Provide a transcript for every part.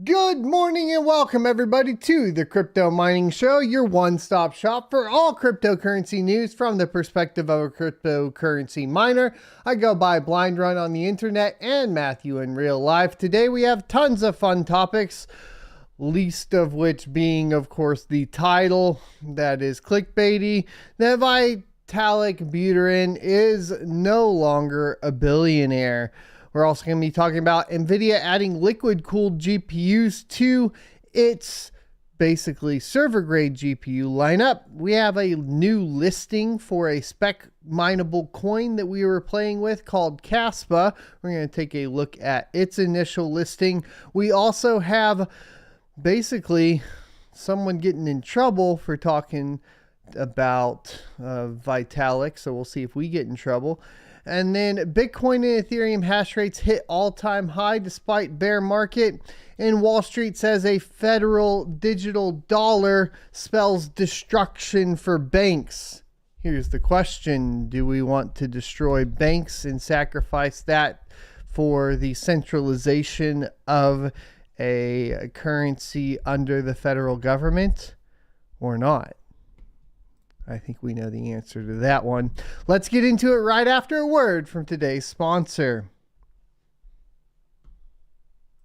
Good morning and welcome everybody to the Crypto Mining Show, your one-stop shop for all cryptocurrency news from the perspective of a cryptocurrency miner. I go by Blind Run on the internet and Matthew in real life. Today we have tons of fun topics, least of which being, of course, the title that is clickbaity. That Vitalik Buterin is no longer a billionaire. We're also going to be talking about NVIDIA adding liquid-cooled GPUs to its basically server-grade GPU lineup. We have a new listing for a spec mineable coin that we were playing with called Caspa. We're going to take a look at its initial listing. We also have basically someone getting in trouble for talking about Vitalik, so we'll see if we get in trouble. And then Bitcoin and Ethereum hash rates hit all-time high despite bear market. And Wall Street says a federal digital dollar spells destruction for banks. Here's the question. Do we want to destroy banks and sacrifice that for the centralization of a currency under the federal government or not? I think we know the answer to that one. Let's get into it right after a word from today's sponsor.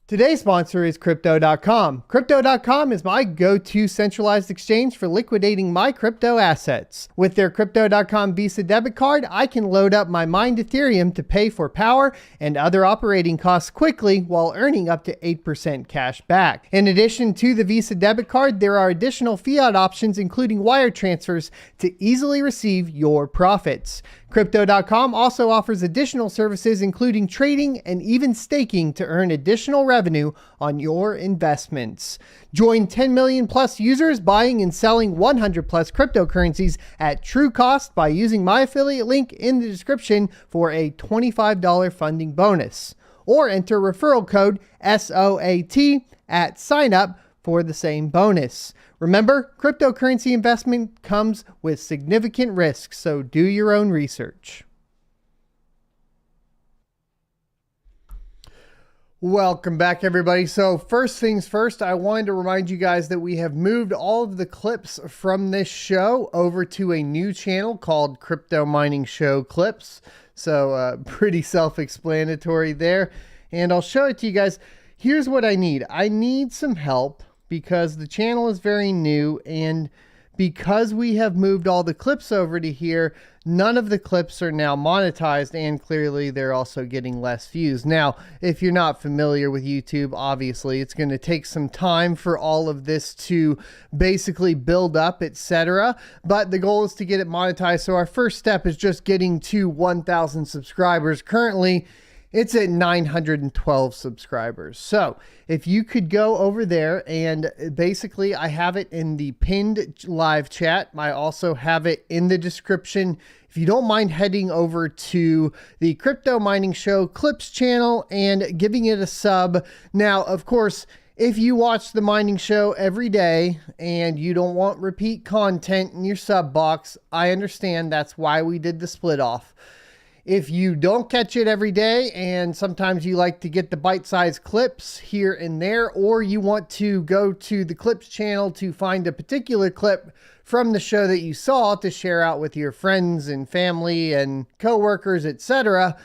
Today's sponsor is Crypto.com. Crypto.com is my go-to centralized exchange for liquidating my crypto assets. With their Crypto.com Visa debit card, I can load up my mined Ethereum to pay for power and other operating costs quickly while earning up to 8% cash back. In addition to the Visa debit card, there are additional fiat options including wire transfers to easily receive your profits. Crypto.com also offers additional services including trading and even staking to earn additional revenue on your investments. Join 10 million plus users buying and selling 100 plus cryptocurrencies at true cost by using my affiliate link in the description for a $25 funding bonus. Or enter referral code SOAT at sign up for the same bonus. Remember, cryptocurrency investment comes with significant risks, so do your own research. Welcome back, everybody. So first things first, I wanted to remind you guys that we have moved all of the clips from this show over to a new channel called Crypto Mining Show Clips. So pretty self-explanatory there. And I'll show it to you guys. Here's what I need. I need some help because the channel is very new, and because we have moved all the clips over to here, none of the clips are now monetized, and clearly they're also getting less views. Now, if you're not familiar with YouTube, obviously it's going to take some time for all of this to basically build up, etc. But the goal is to get it monetized. So our first step is just getting to 1,000 subscribers. Currently, it's at 912 subscribers. So if you could go over there, and basically I have it in the pinned live chat. I also have it in the description. If you don't mind heading over to the Crypto Mining Show Clips channel and giving it a sub. Now, of course, if you watch the mining show every day and you don't want repeat content in your sub box, I understand. That's why we did the split off. If you don't catch it every day and sometimes you like to get the bite-sized clips here and there, or you want to go to the clips channel to find a particular clip from the show that you saw to share out with your friends and family and coworkers, etc.,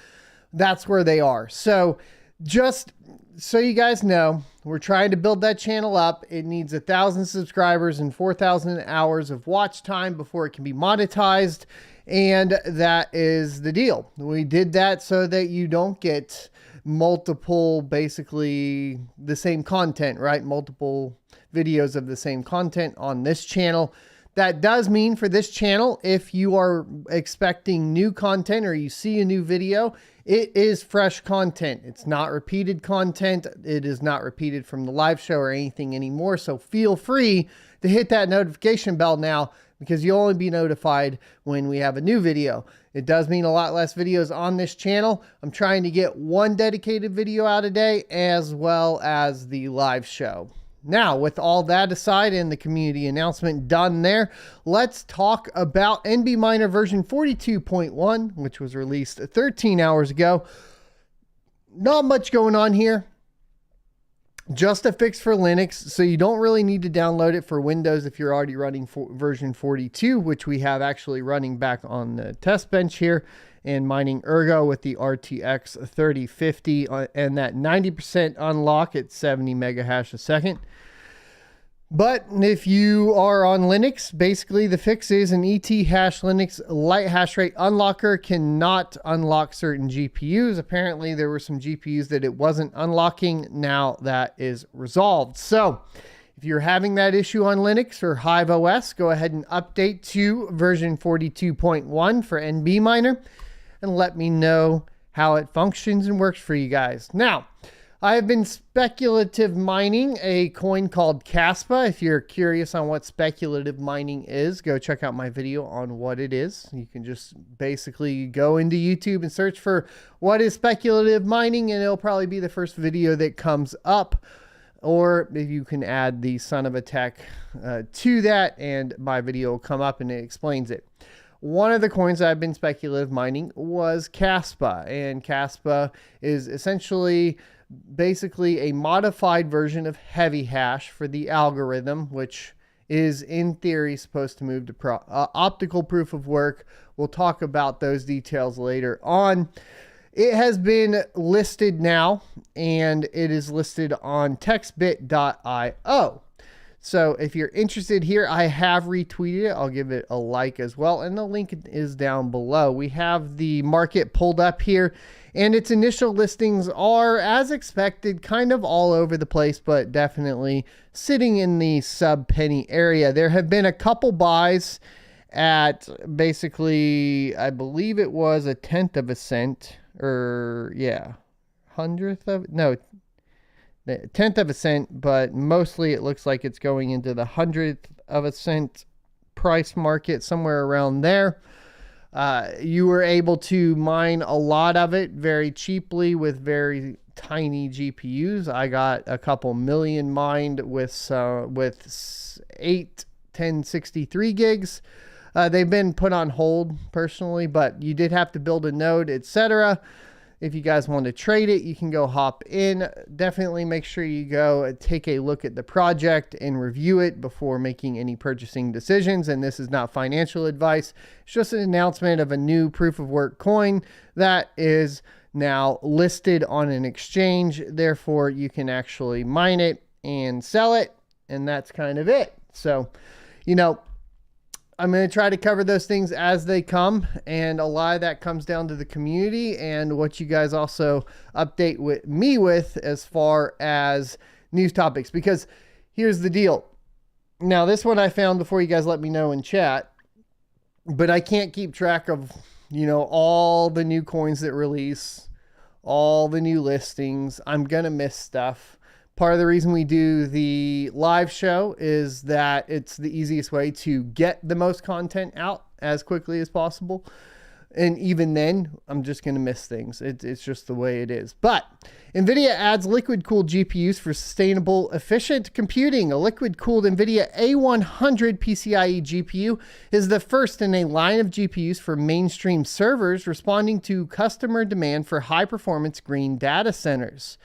that's where they are. So just so you guys know, we're trying to build that channel up. It needs 1,000 subscribers and 4,000 hours of watch time before it can be monetized. And that is the deal. We did that so that you don't get multiple, basically the same content, right? Multiple videos of the same content on this channel. That does mean for this channel, if you are expecting new content or you see a new video, it is fresh content. It's not repeated content. It is not repeated from the live show or anything anymore. So feel free to hit that notification bell now, because you'll only be notified when we have a new video. It does mean a lot less videos on this channel. I'm trying to get one dedicated video out a day as well as the live show. Now, with all that aside and the community announcement done there, let's talk about NB Miner version 42.1, which was released 13 hours ago. Not much going on here. just a fix for Linux. So you don't really need to download it for Windows if you're already running version 42, which we have actually running back on the test bench here and mining Ergo with the RTX 3050 and that 90% unlock at 70 mega hash a second. But if you are on Linux, basically the fix is an ETH Linux light hash rate unlocker cannot unlock certain GPUs. Apparently there were some GPUs that it wasn't unlocking. Now that is resolved. So if you're having that issue on Linux or Hive OS, go ahead and update to version 42.1 for NB Miner and let me know how it functions and works for you guys. Now, I have been speculative mining a coin called Caspa. If you're curious on what speculative mining is, go check out my video on what it is. You can just basically go into YouTube and search for what is speculative mining, and it'll probably be the first video that comes up. Or if you can add the son of a tech to that, and my video will come up and it explains it. One of the coins I've been speculative mining was Caspa, and Caspa is essentially basically a modified version of heavy hash for the algorithm, which is in theory supposed to move to optical proof of work. We'll talk about those details later on. It has been listed now, and it is listed on textbit.io. So if you're interested here, I have retweeted it. I'll give it a like as well, and the link is down below. We have the market pulled up here, and its initial listings are, as expected, kind of all over the place, but definitely sitting in the sub-penny area. There have been a couple buys at basically, I believe it was a 1/10 of a cent, or yeah, 100th of, no, 1/10 of a cent, but mostly it looks like it's going into the 100th of a cent price market, somewhere around there. You were able to mine a lot of it very cheaply with very tiny GPUs. I got a couple million mined with 8 1063 gigs. They've been put on hold personally, but you did have to build a node, etc. If you guys want to trade it, you can go hop in. Definitely make sure you go take a look at the project and review it before making any purchasing decisions. And this is not financial advice. It's just an announcement of a new proof of work coin that is now listed on an exchange. Therefore, you can actually mine it and sell it. And that's kind of it. So, you know, I'm going to try to cover those things as they come, and a lot of that comes down to the community and what you guys also update with me with as far as news topics, because here's the deal. Now, this one I found before you guys let me know in chat, but I can't keep track of, you know, all the new coins that release, all the new listings. I'm going to miss stuff. Part of the reason we do the live show is that it's the easiest way to get the most content out as quickly as possible. And even then, I'm just going to miss things. It's just the way it is. But NVIDIA adds liquid-cooled GPUs for sustainable, efficient computing. A liquid-cooled NVIDIA A100 PCIe GPU is the first in a line of GPUs for mainstream servers, responding to customer demand for high-performance green data centers.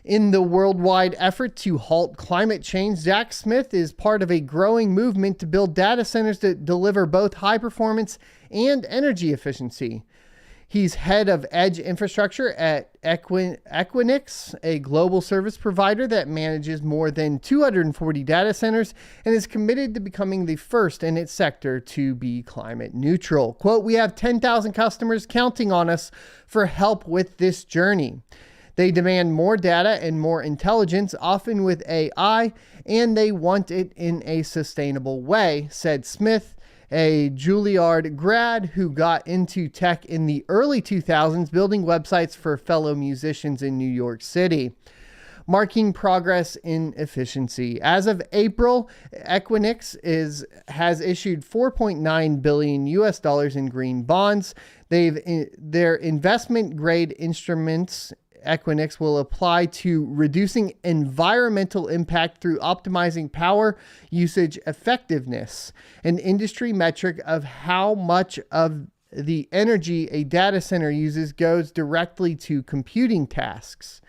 In the worldwide effort to halt climate change, Jack Smith is part of a growing movement to build data centers that deliver both high performance and energy efficiency. He's head of edge infrastructure at Equinix, a global service provider that manages more than 240 data centers and is committed to becoming the first in its sector to be climate neutral. Quote, "We have 10,000 customers counting on us for help with this journey. They demand more data and more intelligence, often with AI, and they want it in a sustainable way," said Smith, a Juilliard grad who got into tech in the early 2000s, building websites for fellow musicians in New York City, marking progress in efficiency. As of April, Equinix has issued $4.9 billion in green bonds. Their investment grade instruments Equinix will apply to reducing environmental impact through optimizing power usage effectiveness, an industry metric of how much of the energy a data center uses goes directly to computing tasks.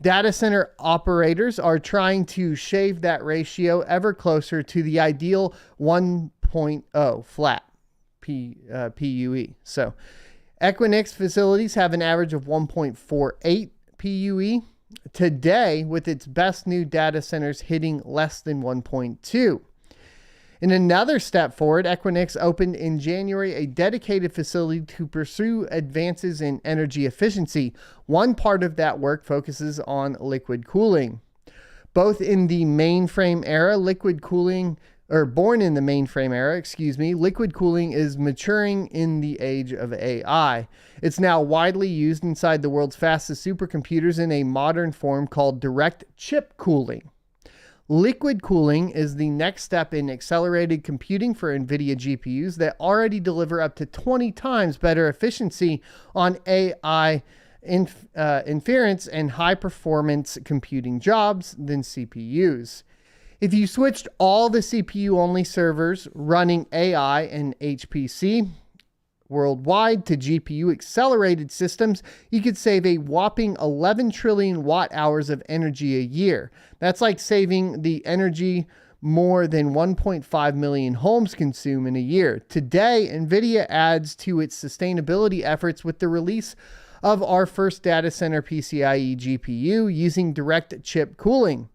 Data center operators are trying to shave that ratio ever closer to the ideal 1.0 flat PUE. So Equinix facilities have an average of 1.48 PUE today, with its best new data centers hitting less than 1.2. In another step forward, Equinix opened in January a dedicated facility to pursue advances in energy efficiency. One part of that work focuses on liquid cooling. Born in the mainframe era, liquid cooling is maturing in the age of AI. It's now widely used inside the world's fastest supercomputers in a modern form called direct chip cooling. Liquid cooling is the next step in accelerated computing for NVIDIA GPUs that already deliver up to 20 times better efficiency on AI inference and high-performance computing jobs than CPUs. If you switched all the CPU-only servers running AI and HPC worldwide to GPU-accelerated systems, you could save a whopping 11 trillion watt-hours of energy a year. That's like saving the energy more than 1.5 million homes consume in a year. Today, NVIDIA adds to its sustainability efforts with the release of our first data center PCIe GPU using direct chip cooling.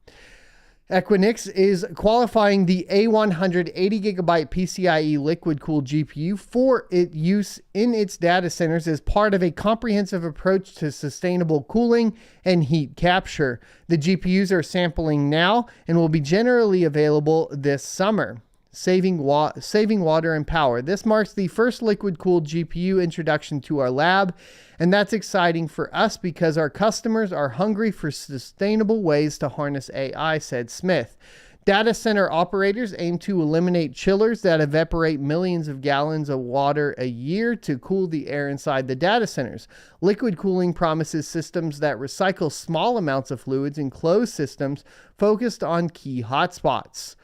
Equinix is qualifying the A100 80GB PCIe liquid-cooled GPU for its use in its data centers as part of a comprehensive approach to sustainable cooling and heat capture. The GPUs are sampling now and will be generally available this summer, saving water and power. This marks the first liquid-cooled GPU introduction to our lab, and that's exciting for us because our customers are hungry for sustainable ways to harness AI, said Smith. Data center operators aim to eliminate chillers that evaporate millions of gallons of water a year to cool the air inside the data centers. Liquid cooling promises systems that recycle small amounts of fluids in closed systems focused on key hotspots.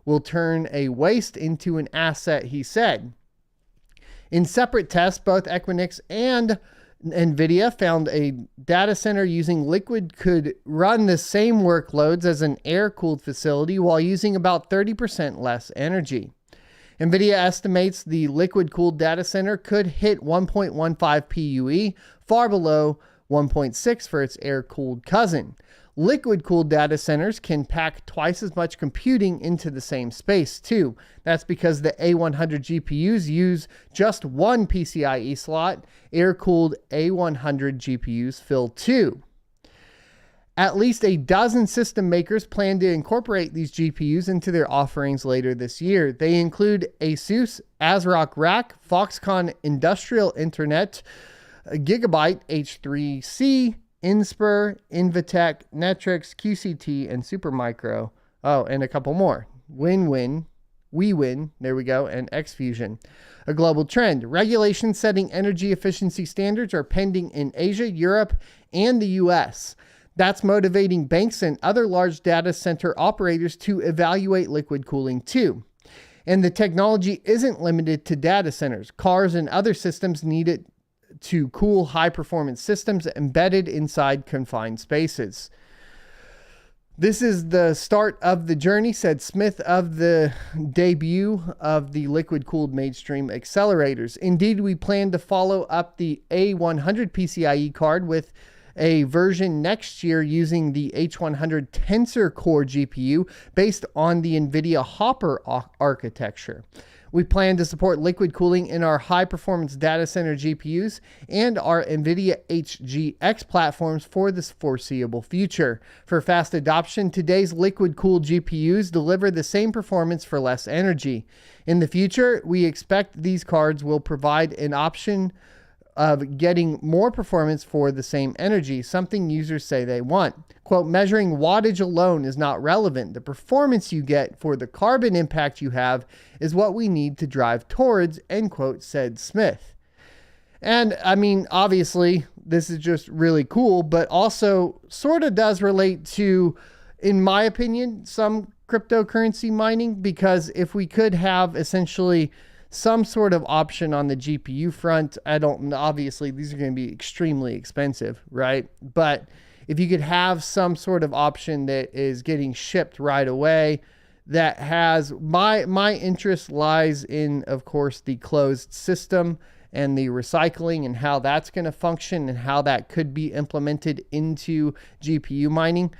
Will turn a waste into an asset, he said. In separate tests, both Equinix and NVIDIA found a data center using liquid could run the same workloads as an air-cooled facility while using about 30% less energy. NVIDIA estimates the liquid-cooled data center could hit 1.15 PUE, far below 1.6 for its air-cooled cousin. Liquid-cooled data centers can pack twice as much computing into the same space, too. That's because the A100 GPUs use just one PCIe slot. Air-cooled A100 GPUs fill two. At least a dozen system makers plan to incorporate these GPUs into their offerings later this year. They include ASUS, ASRock Rack, Foxconn Industrial Internet, Gigabyte H3C, Inspur, Invitech, Netrix, QCT, and Supermicro. Oh, and a couple more. WinWin, WeWin, there we go, and Xfusion. A global trend. Regulations setting energy efficiency standards are pending in Asia, Europe, and the US. That's motivating banks and other large data center operators to evaluate liquid cooling too. And the technology isn't limited to data centers. Cars and other systems need it to cool high-performance systems embedded inside confined spaces. This is the start of the journey, said Smith of the debut of the liquid-cooled mainstream accelerators. Indeed, we plan to follow up the A100 PCIe card with a version next year using the H100 Tensor Core GPU based on the NVIDIA Hopper architecture. We plan to support liquid cooling in our high-performance data center GPUs and our NVIDIA HGX platforms for the foreseeable future. For fast adoption, today's liquid-cooled GPUs deliver the same performance for less energy. In the future, we expect these cards will provide an option of getting more performance for the same energy, something users say they want. Quote, measuring wattage alone is not relevant. The performance you get for the carbon impact you have is what we need to drive towards, end quote, said Smith. And I mean, obviously, this is just really cool, but also sort of does relate to, in my opinion, some cryptocurrency mining, because if we could have essentially some sort of option on the GPU front, obviously these are going to be extremely expensive, right? But if you could have some sort of option that is getting shipped right away, that has my interest lies in, of course, the closed system and the recycling and how that's going to function and how that could be implemented into GPU mining.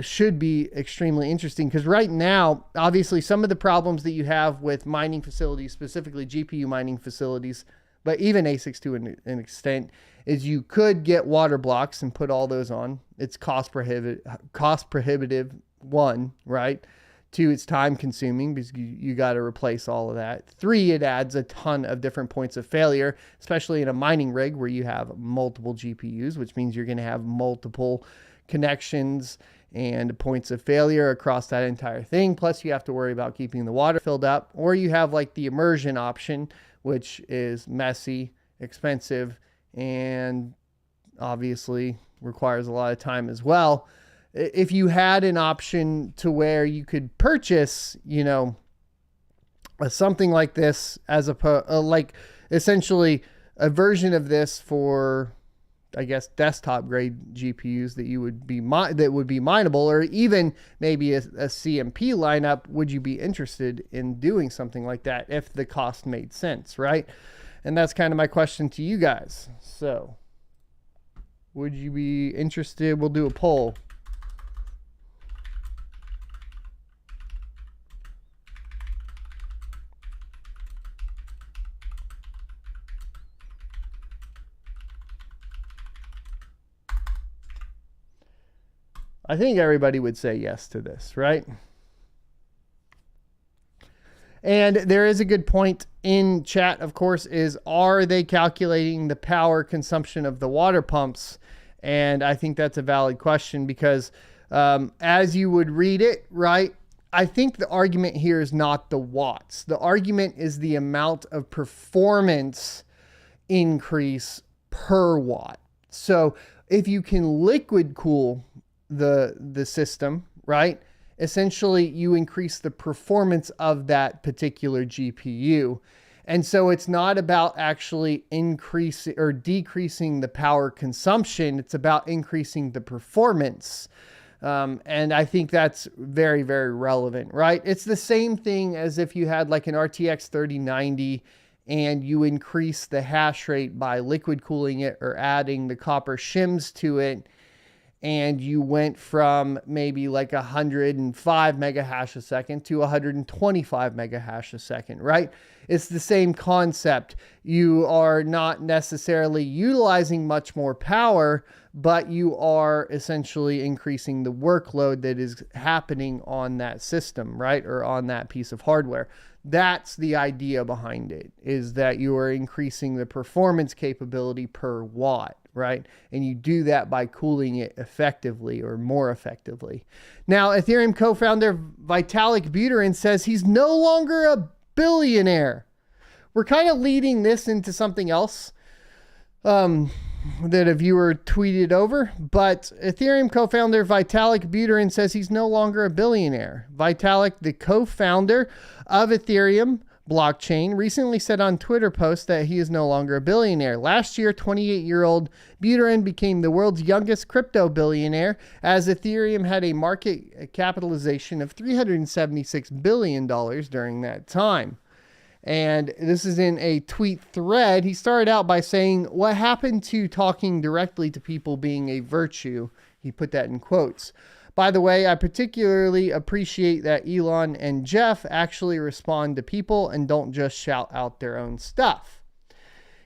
Should be extremely interesting, because right now, obviously, some of the problems that you have with mining facilities, specifically GPU mining facilities, but even ASICs to an extent, is you could get water blocks and put all those on. It's cost prohibitive, one, right? Two, it's time consuming because you got to replace all of that. Three, it adds a ton of different points of failure, especially in a mining rig where you have multiple GPUs, which means you're going to have multiple connections and points of failure across that entire thing. Plus, you have to worry about keeping the water filled up, or you have like the immersion option, which is messy, expensive, and obviously requires a lot of time as well. If you had an option to where you could purchase, you know, something like this as like essentially a version of this for, I guess, desktop grade GPUs that you would be that would be mineable, or even maybe a CMP lineup, would you be interested in doing something like that if the cost made sense, right? And that's kind of my question to you guys. So would you be interested? We'll do a poll. I think everybody would say yes to this, right? And there is a good point in chat, of course, is are they calculating the power consumption of the water pumps? And I think that's a valid question, because as you would read it, right, I think the argument here is not the watts. The argument is the amount of performance increase per watt. So if you can liquid cool the system, right, essentially you increase the performance of that particular GPU. And so it's not about actually increasing or decreasing the power consumption. It's about increasing the performance. And I think that's very, very relevant, right? It's the same thing as if you had like an RTX 3090 and you increase the hash rate by liquid cooling it or adding the copper shims to it. And you went from maybe like 105 mega hash a second to 125 mega hash a second, right? It's the same concept. You are not necessarily utilizing much more power, but you are essentially increasing the workload that is happening on that system, right? Or on that piece of hardware. That's the idea behind it, is that you are increasing the performance capability per watt, right? And you do that by cooling it effectively or more effectively. Now, Ethereum co-founder Vitalik Buterin says he's no longer a billionaire. We're kind of leading this into something else that a viewer tweeted over, but Ethereum co-founder Vitalik Buterin says he's no longer a billionaire. Vitalik, the co-founder of Ethereum blockchain, recently said on Twitter post that he is no longer a billionaire. Last year, 28-year-old Buterin became the world's youngest crypto billionaire, as Ethereum had a market capitalization of $376 billion during that time. And this is in a tweet thread. He started out by saying, "What happened to talking directly to people being a virtue?" He put that in quotes. "By the way, I particularly appreciate that Elon and Jeff actually respond to people and don't just shout out their own stuff."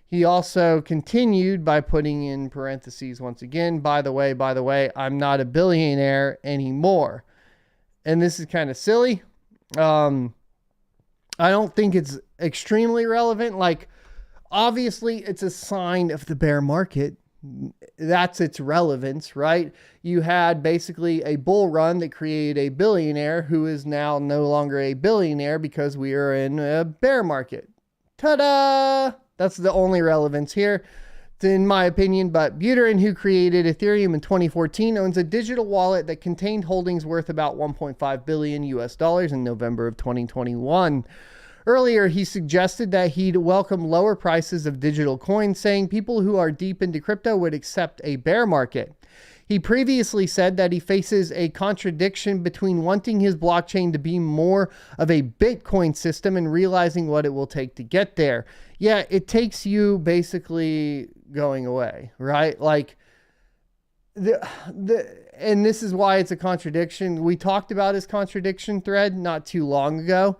He also continued by putting in parentheses once again, by the way, I'm not a billionaire anymore. And this is kind of silly. I don't think it's extremely relevant. Like, obviously, it's a sign of the bear market. That's its relevance, right? You had basically a bull run that created a billionaire who is now no longer a billionaire because we are in a bear market. Ta-da! That's the only relevance here, in my opinion. But Buterin, who created Ethereum in 2014, owns a digital wallet that contained holdings worth about $1.5 billion in November of 2021. Earlier, he suggested that he'd welcome lower prices of digital coins, saying people who are deep into crypto would accept a bear market. He previously said that he faces a contradiction between wanting his blockchain to be more of a Bitcoin system and realizing what it will take to get there. Yeah, it takes you basically going away, right? Like, and this is why it's a contradiction. We talked about his contradiction thread not too long ago,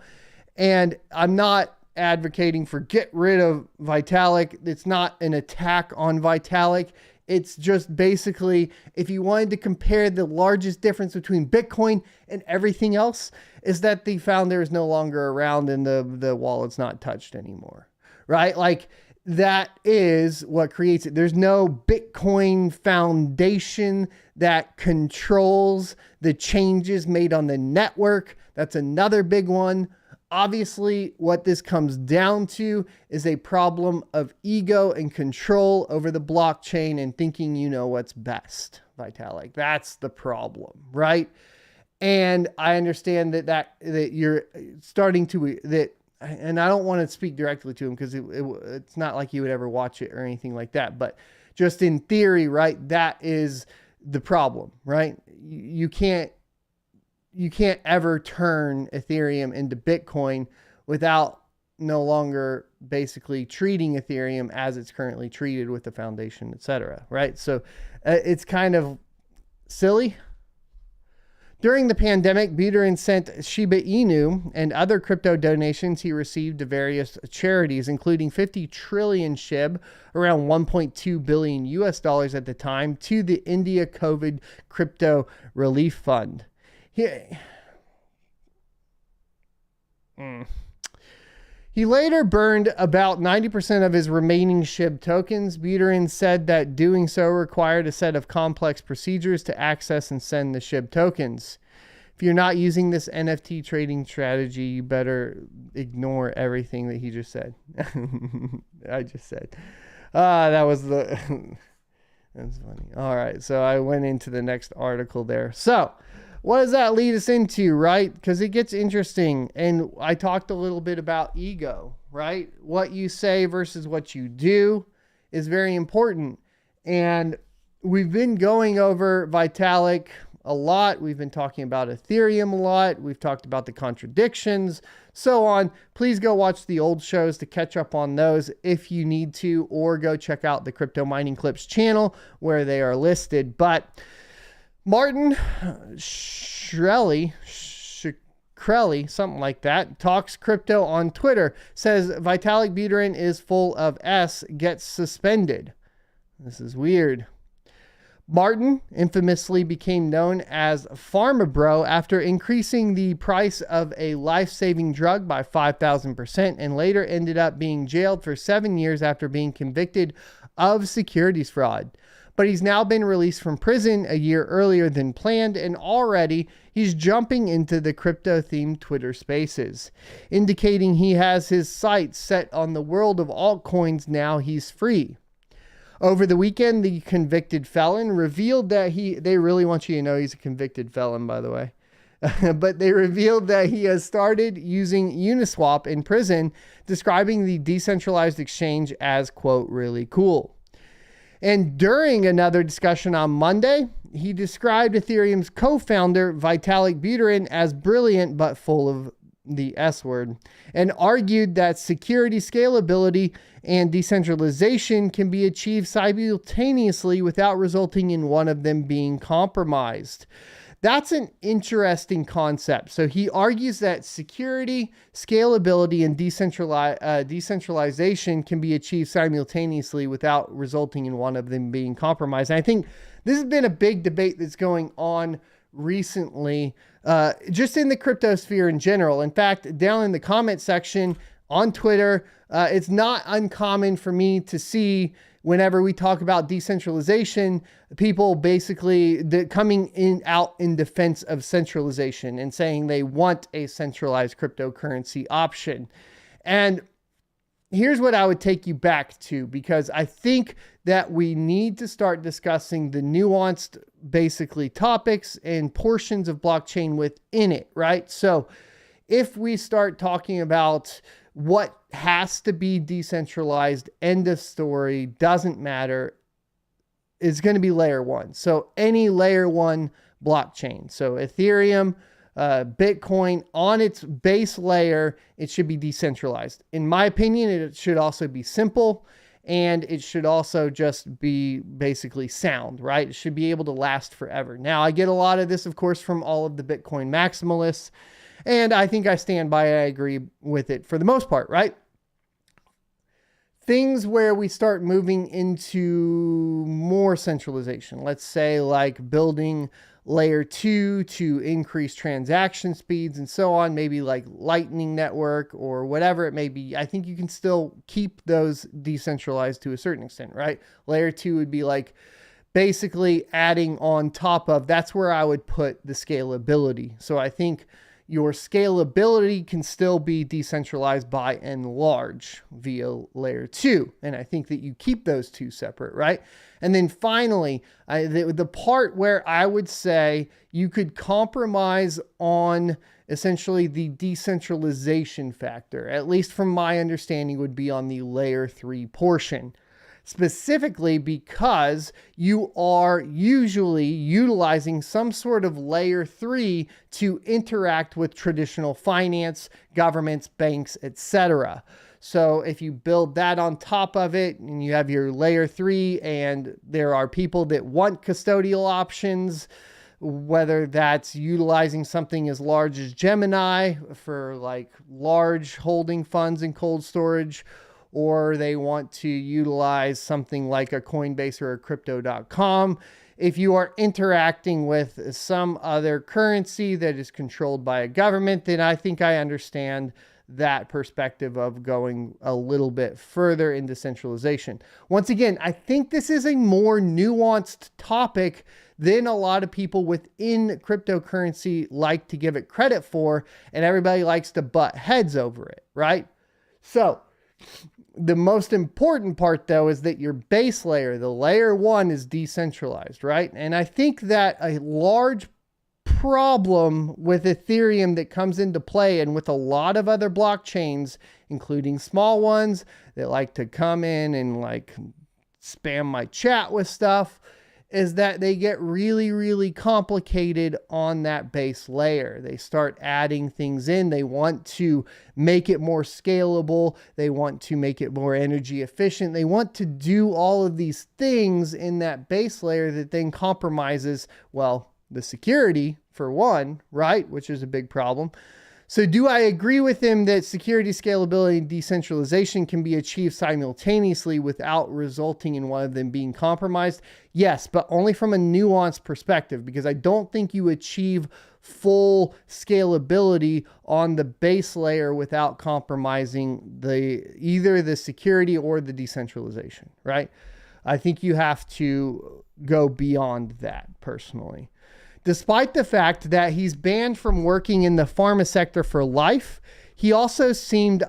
and I'm not advocating for get rid of Vitalik. It's not an attack on Vitalik. It's just basically, if you wanted to compare the largest difference between Bitcoin and everything else, is that the founder is no longer around and the wallet's not touched anymore, right? Like, that is what creates it. There's no Bitcoin foundation that controls the changes made on the network. That's another big one. Obviously, what this comes down to is a problem of ego and control over the blockchain and thinking you know what's best, Vitalik. That's the problem, right? And I understand that you're starting to, and I don't want to speak directly to him because it's not like you would ever watch it or anything like that. But just in theory, right, that is the problem, right? You can't ever turn Ethereum into Bitcoin without no longer basically treating Ethereum as it's currently treated with the foundation, etc. Right? So it's kind of silly. During the pandemic, Buterin sent Shiba Inu and other crypto donations he received to various charities, including 50 trillion SHIB, around 1.2 billion US dollars at the time, to the India COVID Crypto Relief Fund. He later burned about 90% of his remaining SHIB tokens. Buterin said that doing so required a set of complex procedures to access and send the SHIB tokens. If you're not using this NFT trading strategy, you better ignore everything that he just said. I just said. That's funny. All right, so I went into the next article there. So what does that lead us into, right? Because it gets interesting. And I talked a little bit about ego, right? What you say versus what you do is very important. And we've been going over Vitalik a lot. We've been talking about Ethereum a lot. We've talked about the contradictions, so on. Please go watch the old shows to catch up on those if you need to, or go check out the Crypto Mining Clips channel where they are listed. But Martin Shkreli, something like that, talks crypto on Twitter, says Vitalik Buterin is full of S, gets suspended. This is weird. Martin infamously became known as Pharma Bro after increasing the price of a life-saving drug by 5,000% and later ended up being jailed for 7 years after being convicted of securities fraud. But he's now been released from prison a year earlier than planned, and already he's jumping into the crypto-themed Twitter spaces, indicating he has his sights set on the world of altcoins now he's free. Over the weekend, the convicted felon revealed that they really want you to know he's a convicted felon, by the way. But they revealed that he has started using Uniswap in prison, describing the decentralized exchange as, quote, really cool. And during another discussion on Monday, he described Ethereum's co-founder, Vitalik Buterin, as brilliant but full of the S word, and argued that security, scalability, and decentralization can be achieved simultaneously without resulting in one of them being compromised. That's an interesting concept. So he argues that security, scalability, and decentralization can be achieved simultaneously without resulting in one of them being compromised. And I think this has been a big debate that's going on recently, just in the crypto sphere in general. In fact, down in the comment section on Twitter, it's not uncommon for me to see, whenever we talk about decentralization, people basically coming out in defense of centralization and saying they want a centralized cryptocurrency option. And here's what I would take you back to, because I think that we need to start discussing the nuanced, basically, topics and portions of blockchain within it, right? So if we start talking about what has to be decentralized, end of story, doesn't matter, is going to be layer 1. So any layer 1 blockchain. So Ethereum, Bitcoin, on its base layer, it should be decentralized. In my opinion, it should also be simple, and it should also just be basically sound, right? It should be able to last forever. Now, I get a lot of this, of course, from all of the Bitcoin maximalists, and I think I stand by it. I agree with it for the most part, right? Things where we start moving into more centralization, let's say like building layer 2 to increase transaction speeds and so on, maybe like Lightning Network or whatever it may be. I think you can still keep those decentralized to a certain extent, right? Layer 2 would be like basically adding on top of, that's where I would put the scalability. So I think your scalability can still be decentralized by and large via layer 2. And I think that you keep those two separate, right? And then finally, the part where I would say you could compromise on essentially the decentralization factor, at least from my understanding, would be on the layer 3 portion. Specifically because you are usually utilizing some sort of layer 3 to interact with traditional finance, governments, banks, etc. So if you build that on top of it and you have your layer 3 and there are people that want custodial options, whether that's utilizing something as large as Gemini for like large holding funds and cold storage, or they want to utilize something like a Coinbase or a crypto.com. If you are interacting with some other currency that is controlled by a government, then I think I understand that perspective of going a little bit further in decentralization. Once again, I think this is a more nuanced topic than a lot of people within cryptocurrency like to give it credit for, and everybody likes to butt heads over it, right? So the most important part, though, is that your base layer, the layer 1, is decentralized, right? And I think that a large problem with Ethereum that comes into play, and with a lot of other blockchains, including small ones that like to come in and like spam my chat with stuff, is that they get really, really complicated on that base layer. They start adding things in. They want to make it more scalable. They want to make it more energy efficient. They want to do all of these things in that base layer that then compromises, well, the security for one, right? Which is a big problem. So do I agree with him that security, scalability, and decentralization can be achieved simultaneously without resulting in one of them being compromised? Yes, but only from a nuanced perspective, because I don't think you achieve full scalability on the base layer without compromising either the security or the decentralization, right? I think you have to go beyond that personally. Despite the fact that he's banned from working in the pharma sector for life, he also seemed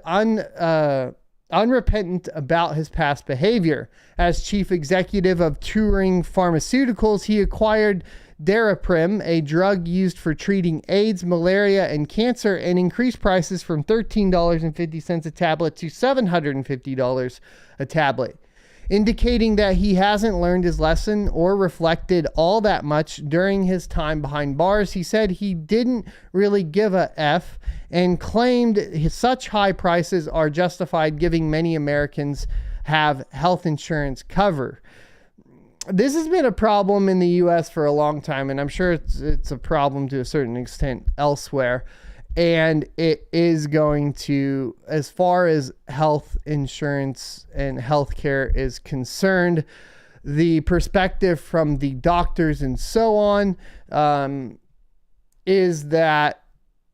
unrepentant about his past behavior. As chief executive of Turing Pharmaceuticals, he acquired Daraprim, a drug used for treating AIDS, malaria, and cancer, and increased prices from $13.50 a tablet to $750 a tablet, indicating that he hasn't learned his lesson or reflected all that much during his time behind bars. He said he didn't really give a F and claimed such high prices are justified, giving many Americans have health insurance cover. This has been a problem in the US for a long time, and I'm sure it's a problem to a certain extent elsewhere. And it is going to, as far as health insurance and healthcare is concerned, the perspective from the doctors and so on is that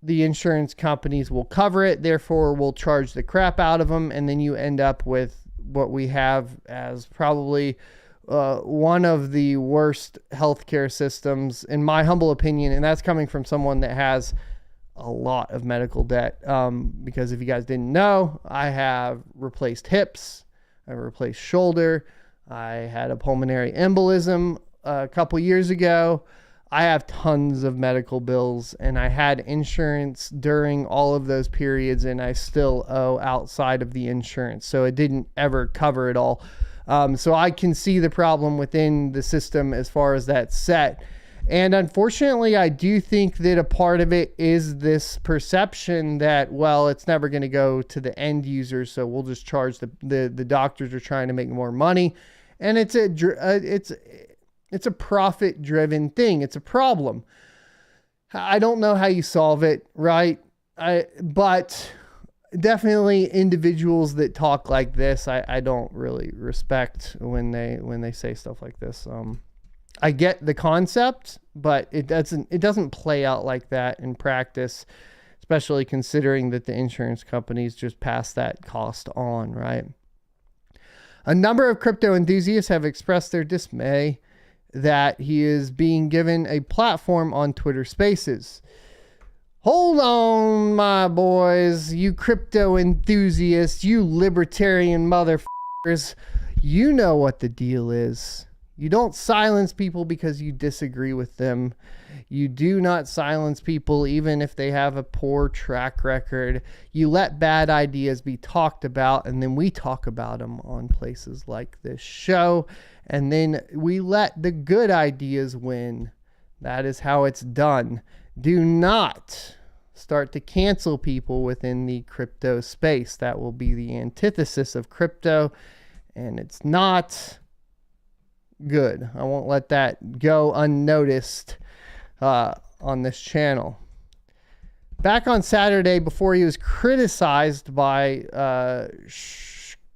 the insurance companies will cover it, therefore will charge the crap out of them. And then you end up with what we have as probably one of the worst healthcare systems, in my humble opinion. And that's coming from someone that has a lot of medical debt, because if you guys didn't know, I have replaced hips, I replaced shoulder, I had a pulmonary embolism a couple years ago. I have tons of medical bills, and I had insurance during all of those periods, and I still owe outside of the insurance, so it didn't ever cover it all. So I can see the problem within the system as far as that's set. And unfortunately, I do think that a part of it is this perception that, well, it's never going to go to the end user, so we'll just charge the doctors are trying to make more money. And it's a profit-driven thing. It's a problem. I don't know how you solve it, right? But definitely individuals that talk like this, I don't really respect when they say stuff like this. I get the concept, but it doesn't play out like that in practice, especially considering that the insurance companies just pass that cost on, right? A number of crypto enthusiasts have expressed their dismay that he is being given a platform on Twitter Spaces. Hold on, my boys, you crypto enthusiasts, you libertarian motherfuckers. You know what the deal is. You don't silence people because you disagree with them. You do not silence people even if they have a poor track record. You let bad ideas be talked about, and then we talk about them on places like this show, and then we let the good ideas win. That is how it's done. Do not start to cancel people within the crypto space. That will be the antithesis of crypto, and it's not good. I won't let that go unnoticed on this channel. Back on Saturday, before he was criticized by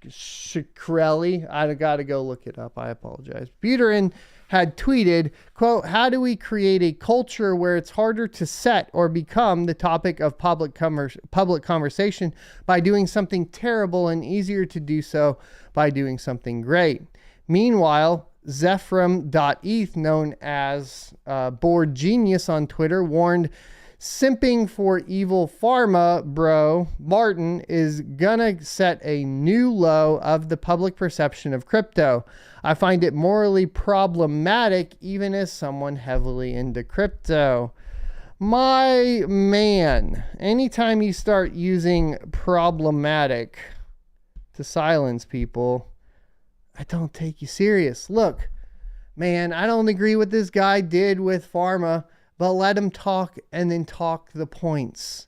Shkreli, I got to go look it up. I apologize. Buterin had tweeted, quote, "How do we create a culture where it's harder to set or become the topic of public conversation by doing something terrible and easier to do so by doing something great?" Meanwhile, Zephram.eth, known as Board Genius on Twitter, warned simping for evil pharma bro Martin is gonna set a new low of the public perception of crypto. I find it morally problematic even as someone heavily into crypto. My man, anytime you start using problematic to silence people, I don't take you serious. Look, man, I don't agree with this guy did with pharma, but let him talk and then talk the points.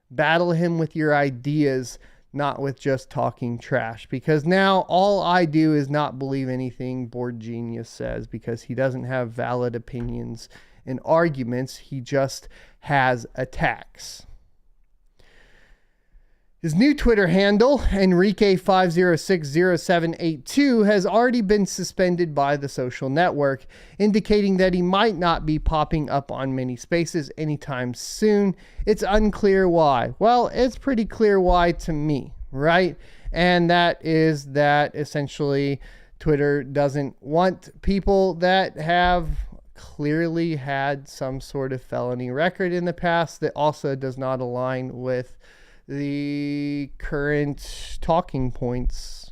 Battle him with your ideas, not with just talking trash. Because now all I do is not believe anything Board Genius says because he doesn't have valid opinions and arguments. He just has attacks. His new Twitter handle, Enrique5060782, has already been suspended by the social network, indicating that he might not be popping up on many spaces anytime soon. It's unclear why. Well, it's pretty clear why to me, right? And that is that essentially Twitter doesn't want people that have clearly had some sort of felony record in the past that also does not align with the current talking points,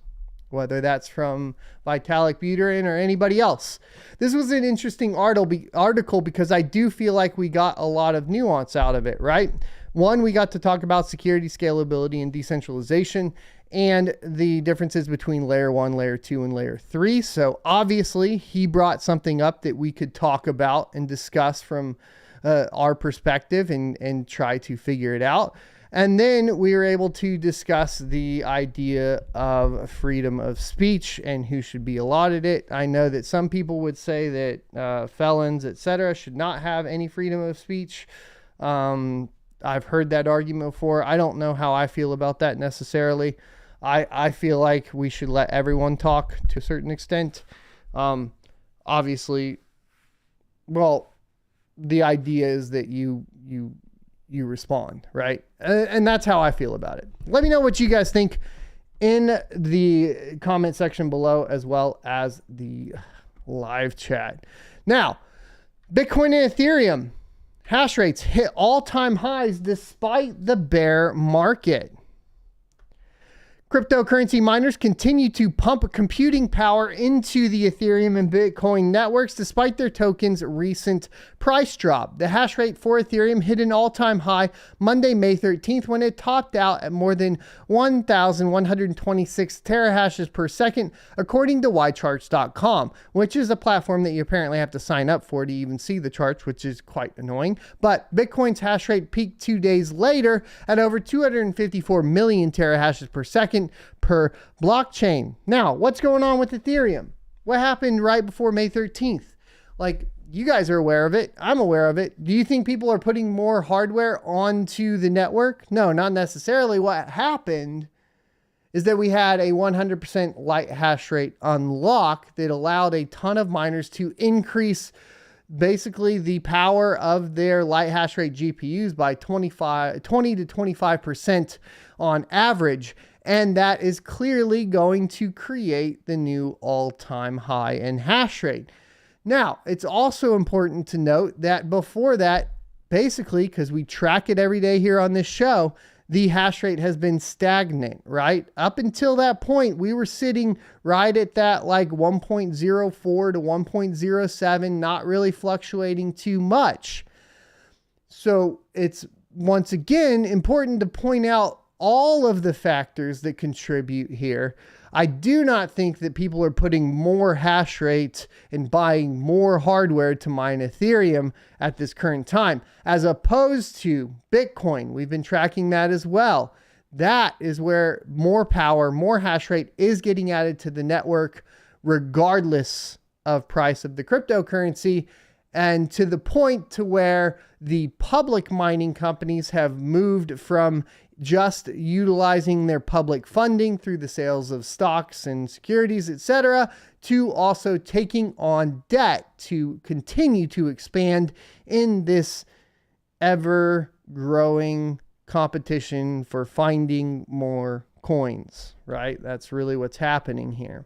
whether that's from Vitalik Buterin or anybody else. This was an interesting article because I do feel like we got a lot of nuance out of it, right? One, we got to talk about security, scalability, and decentralization, and the differences between layer 1, layer 2, and layer 3. So obviously he brought something up that we could talk about and discuss from our perspective and try to figure it out. And then we were able to discuss the idea of freedom of speech and who should be allotted it. I know that some people would say that felons, etc., should not have any freedom of speech. I've heard that argument before. I don't know how I feel about that necessarily. I feel like we should let everyone talk to a certain extent. Obviously, well, the idea is that you respond, right? And that's how I feel about it. Let me know what you guys think in the comment section below, as well as the live chat. Now, Bitcoin and Ethereum hash rates hit all-time highs despite the bear market. Cryptocurrency miners continue to pump computing power into the Ethereum and Bitcoin networks despite their tokens' recent price drop. The hash rate for Ethereum hit an all-time high Monday, May 13th, when it topped out at more than 1,126 terahashes per second, according to ycharts.com, which is a platform that you apparently have to sign up for to even see the charts, which is quite annoying. But Bitcoin's hash rate peaked 2 days later at over 254 million terahashes per second per blockchain. Now, what's going on with Ethereum? What happened right before May 13th? Like, you guys are aware of it. I'm aware of it. Do you think people are putting more hardware onto the network? No, not necessarily. What happened is that we had a 100% light hash rate unlock that allowed a ton of miners to increase basically the power of their light hash rate GPUs by 20 to 25% on average. And that is clearly going to create the new all-time high in hash rate. Now, it's also important to note that before that, basically, because we track it every day here on this show, the hash rate has been stagnant, right? Up until that point, we were sitting right at that like 1.04 to 1.07, not really fluctuating too much. So it's once again important to point out all of the factors that contribute here. I do not think that people are putting more hash rate and buying more hardware to mine Ethereum at this current time, as opposed to Bitcoin. We've been tracking that as well. That is where more power, more hash rate is getting added to the network, regardless of price of the cryptocurrency, and to the point to where the public mining companies have moved from just utilizing their public funding through the sales of stocks and securities, etc., to also taking on debt to continue to expand in this ever-growing competition for finding more coins, right? That's really what's happening here.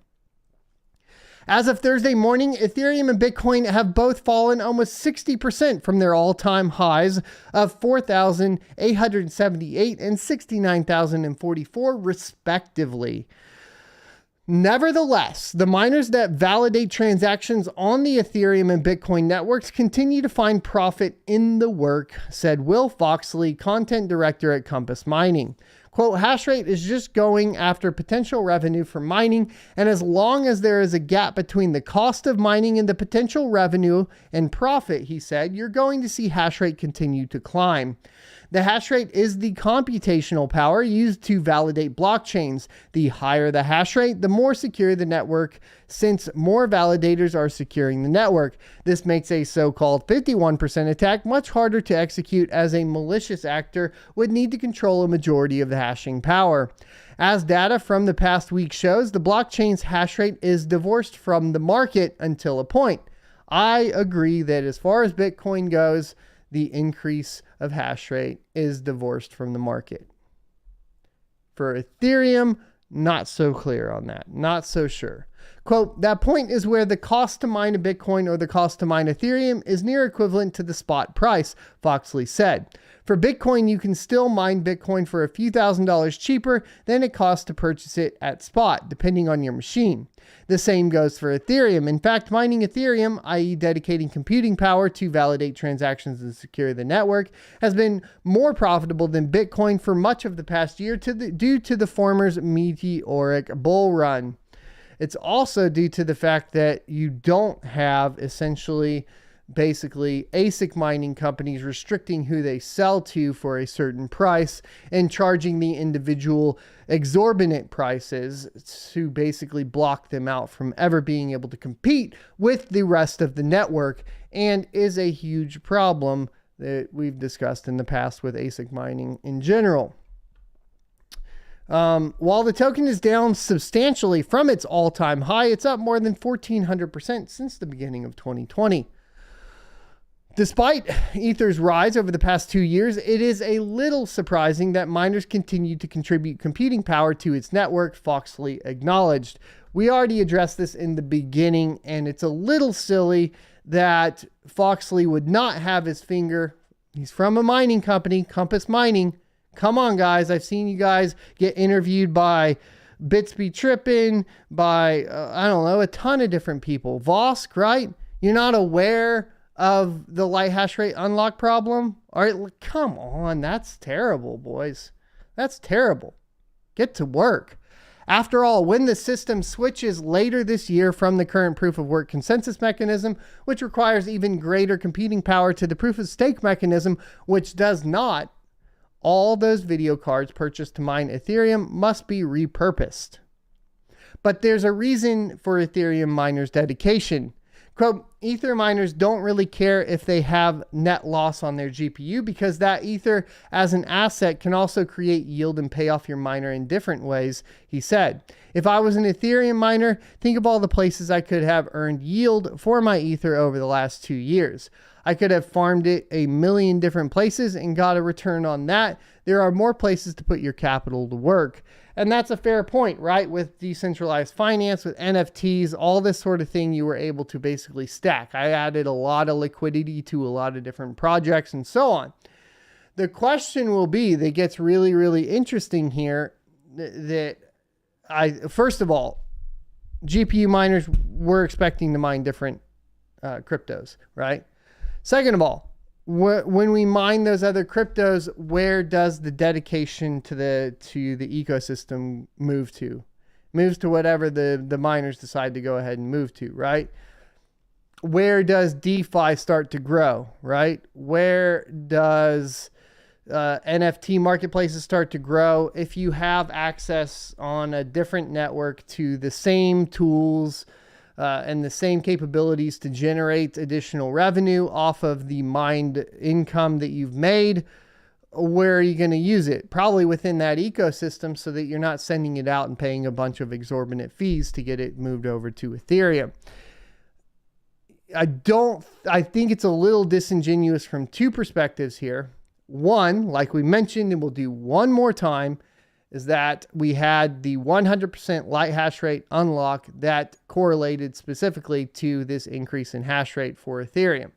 As of Thursday morning, Ethereum and Bitcoin have both fallen almost 60% from their all-time highs of 4,878 and 69,044 respectively. Nevertheless, the miners that validate transactions on the Ethereum and Bitcoin networks continue to find profit in the work, said Will Foxley, content director at Compass Mining. Quote, hash rate is just going after potential revenue for mining, and as long as there is a gap between the cost of mining and the potential revenue and profit, he said, you're going to see hash rate continue to climb. The hash rate is the computational power used to validate blockchains. The higher the hash rate, the more secure the network, since more validators are securing the network. This makes a so-called 51% attack much harder to execute, as a malicious actor would need to control a majority of the hashing power. As data from the past week shows, the blockchain's hash rate is divorced from the market until a point. I agree that as far as Bitcoin goes, the increase of hash rate is divorced from the market. For Ethereum, not so clear on that. Not so sure. Quote, that point is where the cost to mine a Bitcoin or the cost to mine Ethereum is near equivalent to the spot price, Foxley said. For Bitcoin, you can still mine Bitcoin for a few $1,000s cheaper than it costs to purchase it at spot, depending on your machine. The same goes for Ethereum. In fact, mining Ethereum, i.e. dedicating computing power to validate transactions and secure the network, has been more profitable than Bitcoin for much of the past year due to the former's meteoric bull run. It's also due to the fact that you don't have essentially basically ASIC mining companies restricting who they sell to for a certain price and charging the individual exorbitant prices to basically block them out from ever being able to compete with the rest of the network, and is a huge problem that we've discussed in the past with ASIC mining in general. While the token is down substantially from its all-time high, it's up more than 1,400% since the beginning of 2020. Despite Ether's rise over the past 2 years, it is a little surprising that miners continue to contribute computing power to its network, Foxley acknowledged. We already addressed this in the beginning, and it's a little silly that Foxley would not have his finger. He's from a mining company, Compass Mining, Come on, guys. I've seen you guys get interviewed by Bits Be Trippin', by, I don't know, a ton of different people. Vosk, right? You're not aware of the light hash rate unlock problem? All right, come on. That's terrible, boys. That's terrible. Get to work. After all, when the system switches later this year from the current proof of work consensus mechanism, which requires even greater computing power, to the proof of stake mechanism, which does not, all those video cards purchased to mine Ethereum must be repurposed. But there's a reason for Ethereum miners' dedication. Quote, Ether miners don't really care if they have net loss on their GPU, because that Ether as an asset can also create yield and pay off your miner in different ways, he said. If I was an Ethereum miner, think of all the places I could have earned yield for my Ether over the last 2 years. I could have farmed it a million different places and got a return on that. There are more places to put your capital to work. And that's a fair point, right? With decentralized finance, with NFTs, all this sort of thing, you were able to basically stack. I added a lot of liquidity to a lot of different projects and so on. The question will be, that gets really, really interesting here, first of all, GPU miners were expecting to mine different cryptos, right? Second of all, when we mine those other cryptos, where does the dedication to the ecosystem move to? Moves to whatever the miners decide to go ahead and move to, right? Where does DeFi start to grow, right? Where does NFT marketplaces start to grow? If you have access on a different network to the same tools and the same capabilities to generate additional revenue off of the mined income that you've made, where are you going to use it? Probably within that ecosystem, so that you're not sending it out and paying a bunch of exorbitant fees to get it moved over to Ethereum. I think it's a little disingenuous from two perspectives here. One, like we mentioned, and we'll do one more time, is that we had the 100% light hash rate unlock that correlated specifically to this increase in hash rate for Ethereum.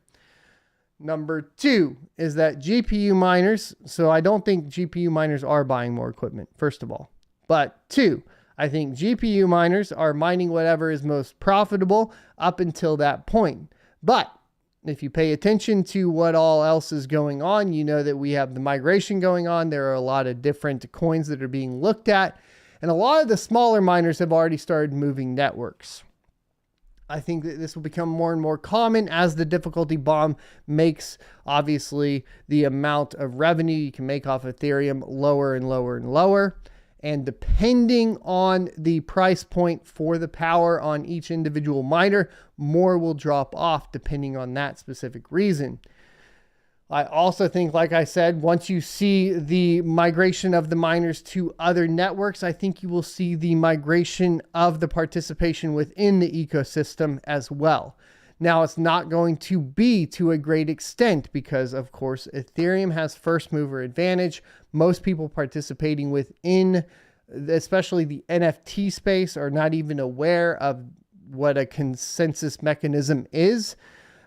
Number two is that GPU miners, so I don't think GPU miners are buying more equipment, first of all. But two, I think GPU miners are mining whatever is most profitable up until that point. But if you pay attention to what all else is going on, you know that we have the migration going on. There are a lot of different coins that are being looked at, and a lot of the smaller miners have already started moving networks. I think that this will become more and more common as the difficulty bomb makes, obviously, the amount of revenue you can make off Ethereum lower and lower and lower. And depending on the price point for the power on each individual miner, more will drop off depending on that specific reason. I also think, like I said, once you see the migration of the miners to other networks, I think you will see the migration of the participation within the ecosystem as well. Now, it's not going to be to a great extent because, of course, Ethereum has first mover advantage. Most people participating within, especially the NFT space, are not even aware of what a consensus mechanism is.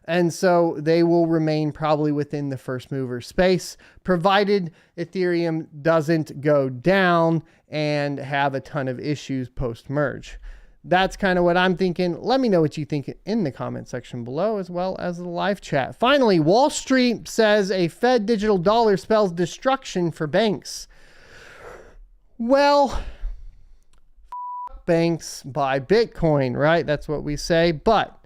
And so they will remain probably within the first mover space, provided Ethereum doesn't go down and have a ton of issues post-merge. That's kind of what I'm thinking. Let me know what you think in the comment section below, as well as the live chat. Finally, Wall Street says a Fed digital dollar spells destruction for banks. Well, banks buy Bitcoin, right? That's what we say. But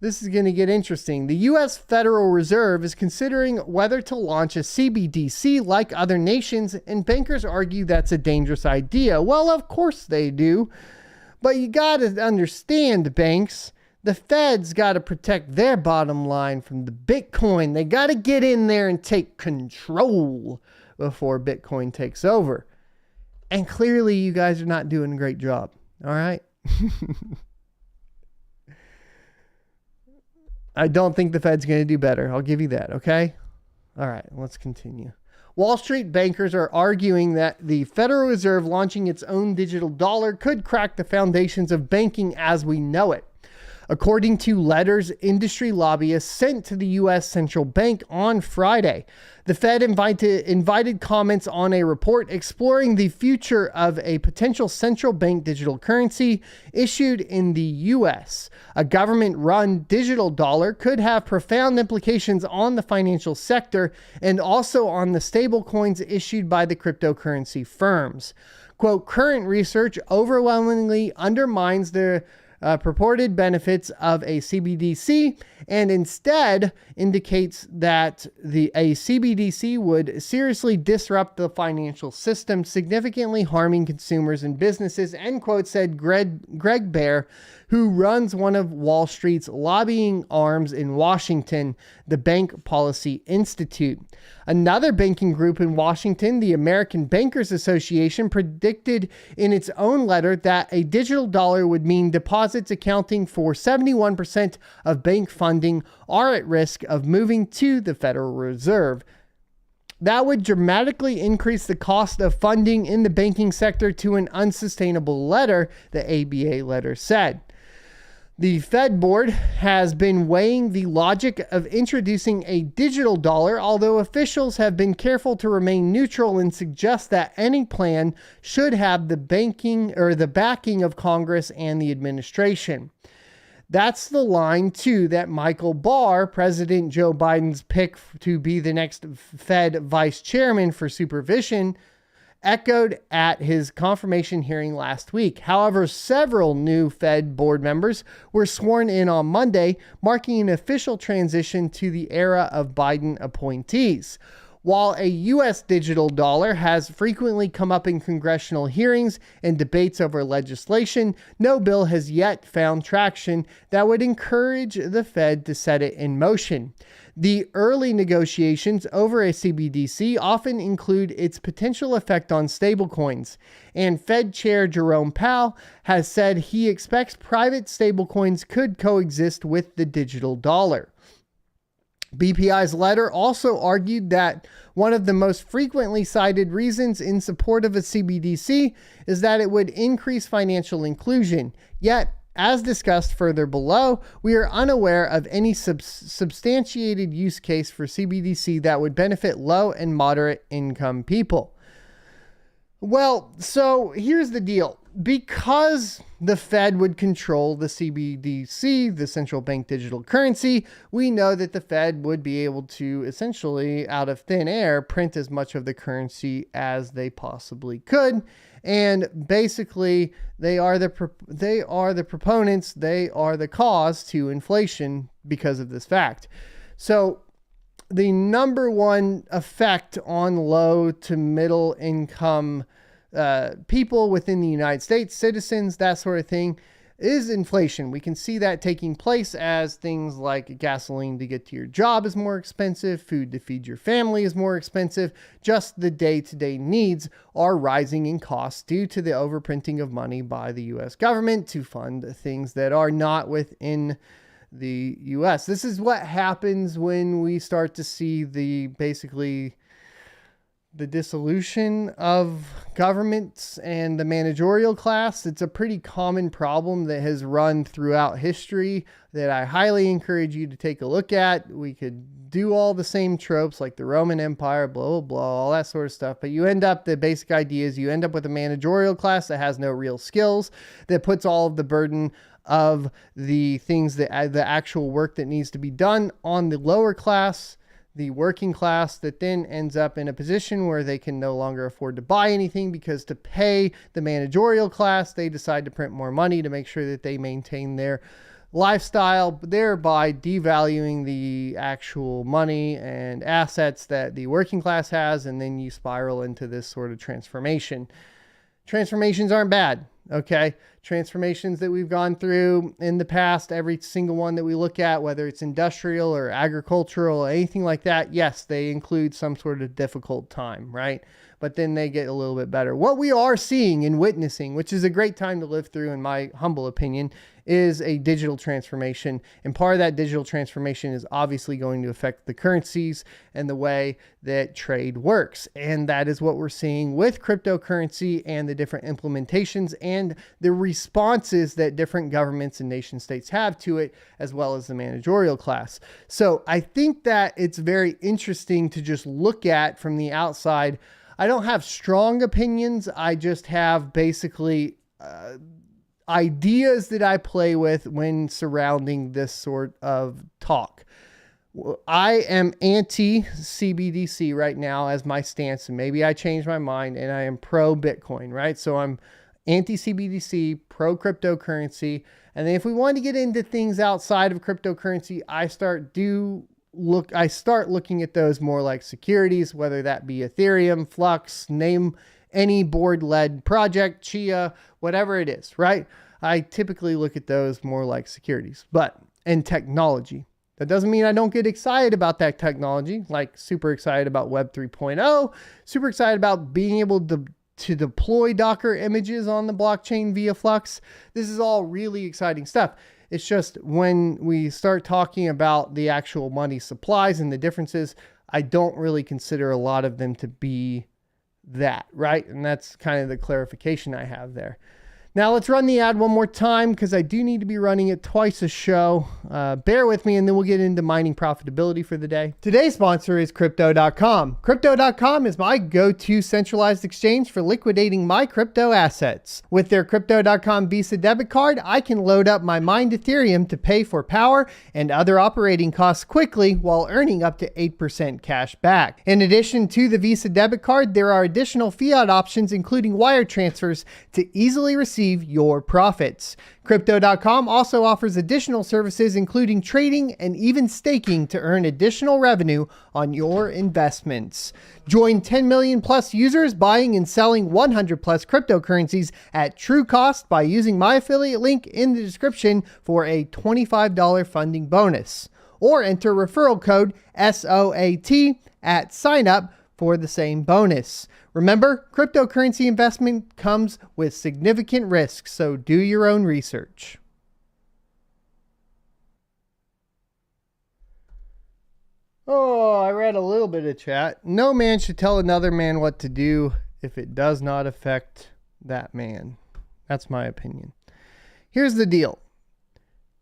this is going to get interesting. The U.S. Federal Reserve is considering whether to launch a CBDC like other nations, and bankers argue that's a dangerous idea. Well, of course they do. But you got to understand, banks, the Fed's got to protect their bottom line from the Bitcoin. They got to get in there and take control before Bitcoin takes over. And clearly you guys are not doing a great job. All right. I don't think the Fed's going to do better. I'll give you that. Okay. All right. Let's continue. Wall Street bankers are arguing that the Federal Reserve launching its own digital dollar could crack the foundations of banking as we know it. according to letters industry lobbyists sent to the U.S. Central Bank on Friday. The Fed invited comments on a report exploring the future of a potential central bank digital currency issued in the U.S. A government-run digital dollar could have profound implications on the financial sector and also on the stablecoins issued by the cryptocurrency firms. Quote, current research overwhelmingly undermines the purported benefits of a CBDC and instead indicates that a CBDC would seriously disrupt the financial system, significantly harming consumers and businesses, end quote, said Greg Baer, who runs one of Wall Street's lobbying arms in Washington, the Bank Policy Institute. Another banking group in Washington, the American Bankers Association, predicted in its own letter that a digital dollar would mean deposits accounting for 71% of bank funding are at risk of moving to the Federal Reserve. That would dramatically increase the cost of funding in the banking sector to an unsustainable letter, the ABA letter said. The Fed board has been weighing the logic of introducing a digital dollar, although officials have been careful to remain neutral and suggest that any plan should have the backing of Congress and the administration. That's the line, too, that Michael Barr, President Joe Biden's pick to be the next Fed vice chairman for supervision, echoed at his confirmation hearing last week. However, several new Fed board members were sworn in on Monday, marking an official transition to the era of Biden appointees. While a U.S. digital dollar has frequently come up in congressional hearings and debates over legislation, no bill has yet found traction that would encourage the Fed to set it in motion. The early negotiations over a CBDC often include its potential effect on stablecoins, and Fed Chair Jerome Powell has said he expects private stablecoins could coexist with the digital dollar. BPI's letter also argued that one of the most frequently cited reasons in support of a CBDC is that it would increase financial inclusion. Yet, as discussed further below, we are unaware of any substantiated use case for CBDC that would benefit low and moderate income people. Well, so here's the deal. Because the Fed would control the CBDC, the central bank digital currency, we know that the Fed would be able to essentially, out of thin air, print as much of the currency as they possibly could. And basically, they are the proponents, they are the cause to inflation because of this fact. So the number one effect on low to middle income people within the United States, citizens, that sort of thing, is inflation. We can see that taking place as things like gasoline to get to your job is more expensive, food to feed your family is more expensive. Just the day-to-day needs are rising in costs due to the overprinting of money by the U.S. government to fund things that are not within the U.S. This is what happens when we start to see the dissolution of governments and the managerial class. It's a pretty common problem that has run throughout history that I highly encourage you to take a look at. We could do all the same tropes like the Roman Empire, blah, blah, blah, all that sort of stuff. But the basic idea is you end up with a managerial class that has no real skills, that puts all of the burden of the things that the actual work that needs to be done on the lower class, the working class, that then ends up in a position where they can no longer afford to buy anything because to pay the managerial class, they decide to print more money to make sure that they maintain their lifestyle, thereby devaluing the actual money and assets that the working class has. And then you spiral into this sort of transformation. Transformations aren't bad. Okay. Transformations that we've gone through in the past, every single one that we look at, whether it's industrial or agricultural, or anything like that. Yes, they include some sort of difficult time, right? But then they get a little bit better. What we are seeing and witnessing, which is a great time to live through, in my humble opinion, is a digital transformation. And part of that digital transformation is obviously going to affect the currencies and the way that trade works. And that is what we're seeing with cryptocurrency and the different implementations and the responses that different governments and nation states have to it, as well as the managerial class. So I think that it's very interesting to just look at from the outside. I don't have strong opinions. I just have basically ideas that I play with when surrounding this sort of talk. I am anti CBDC right now as my stance, and maybe I changed my mind, and I am pro Bitcoin, right? So I'm anti CBDC, pro cryptocurrency. And then if we want to get into things outside of cryptocurrency, I start looking at those more like securities, whether that be Ethereum, Flux, name any board-led project, Chia, whatever it is, right? I typically look at those more like securities, and technology. That doesn't mean I don't get excited about that technology, like super excited about Web 3.0, super excited about being able to deploy Docker images on the blockchain via Flux. This is all really exciting stuff. It's just when we start talking about the actual money supplies and the differences, I don't really consider a lot of them to be that, right? And that's kind of the clarification I have there. Now let's run the ad one more time because I do need to be running it twice a show. Bear with me, and then we'll get into mining profitability for the day. Today's sponsor is Crypto.com. Crypto.com is my go-to centralized exchange for liquidating my crypto assets. With their Crypto.com Visa debit card, I can load up my mined Ethereum to pay for power and other operating costs quickly while earning up to 8% cash back. In addition to the Visa debit card, there are additional fiat options, including wire transfers, to easily receive your profits. Crypto.com also offers additional services, including trading and even staking, to earn additional revenue on your investments. Join 10 million plus users buying and selling 100 plus cryptocurrencies at true cost by using my affiliate link in the description for a $25 funding bonus. Or enter referral code SOAT at sign up for the same bonus. Remember, cryptocurrency investment comes with significant risks, so do your own research. Oh, I read a little bit of chat. No man should tell another man what to do if it does not affect that man. That's my opinion. Here's the deal.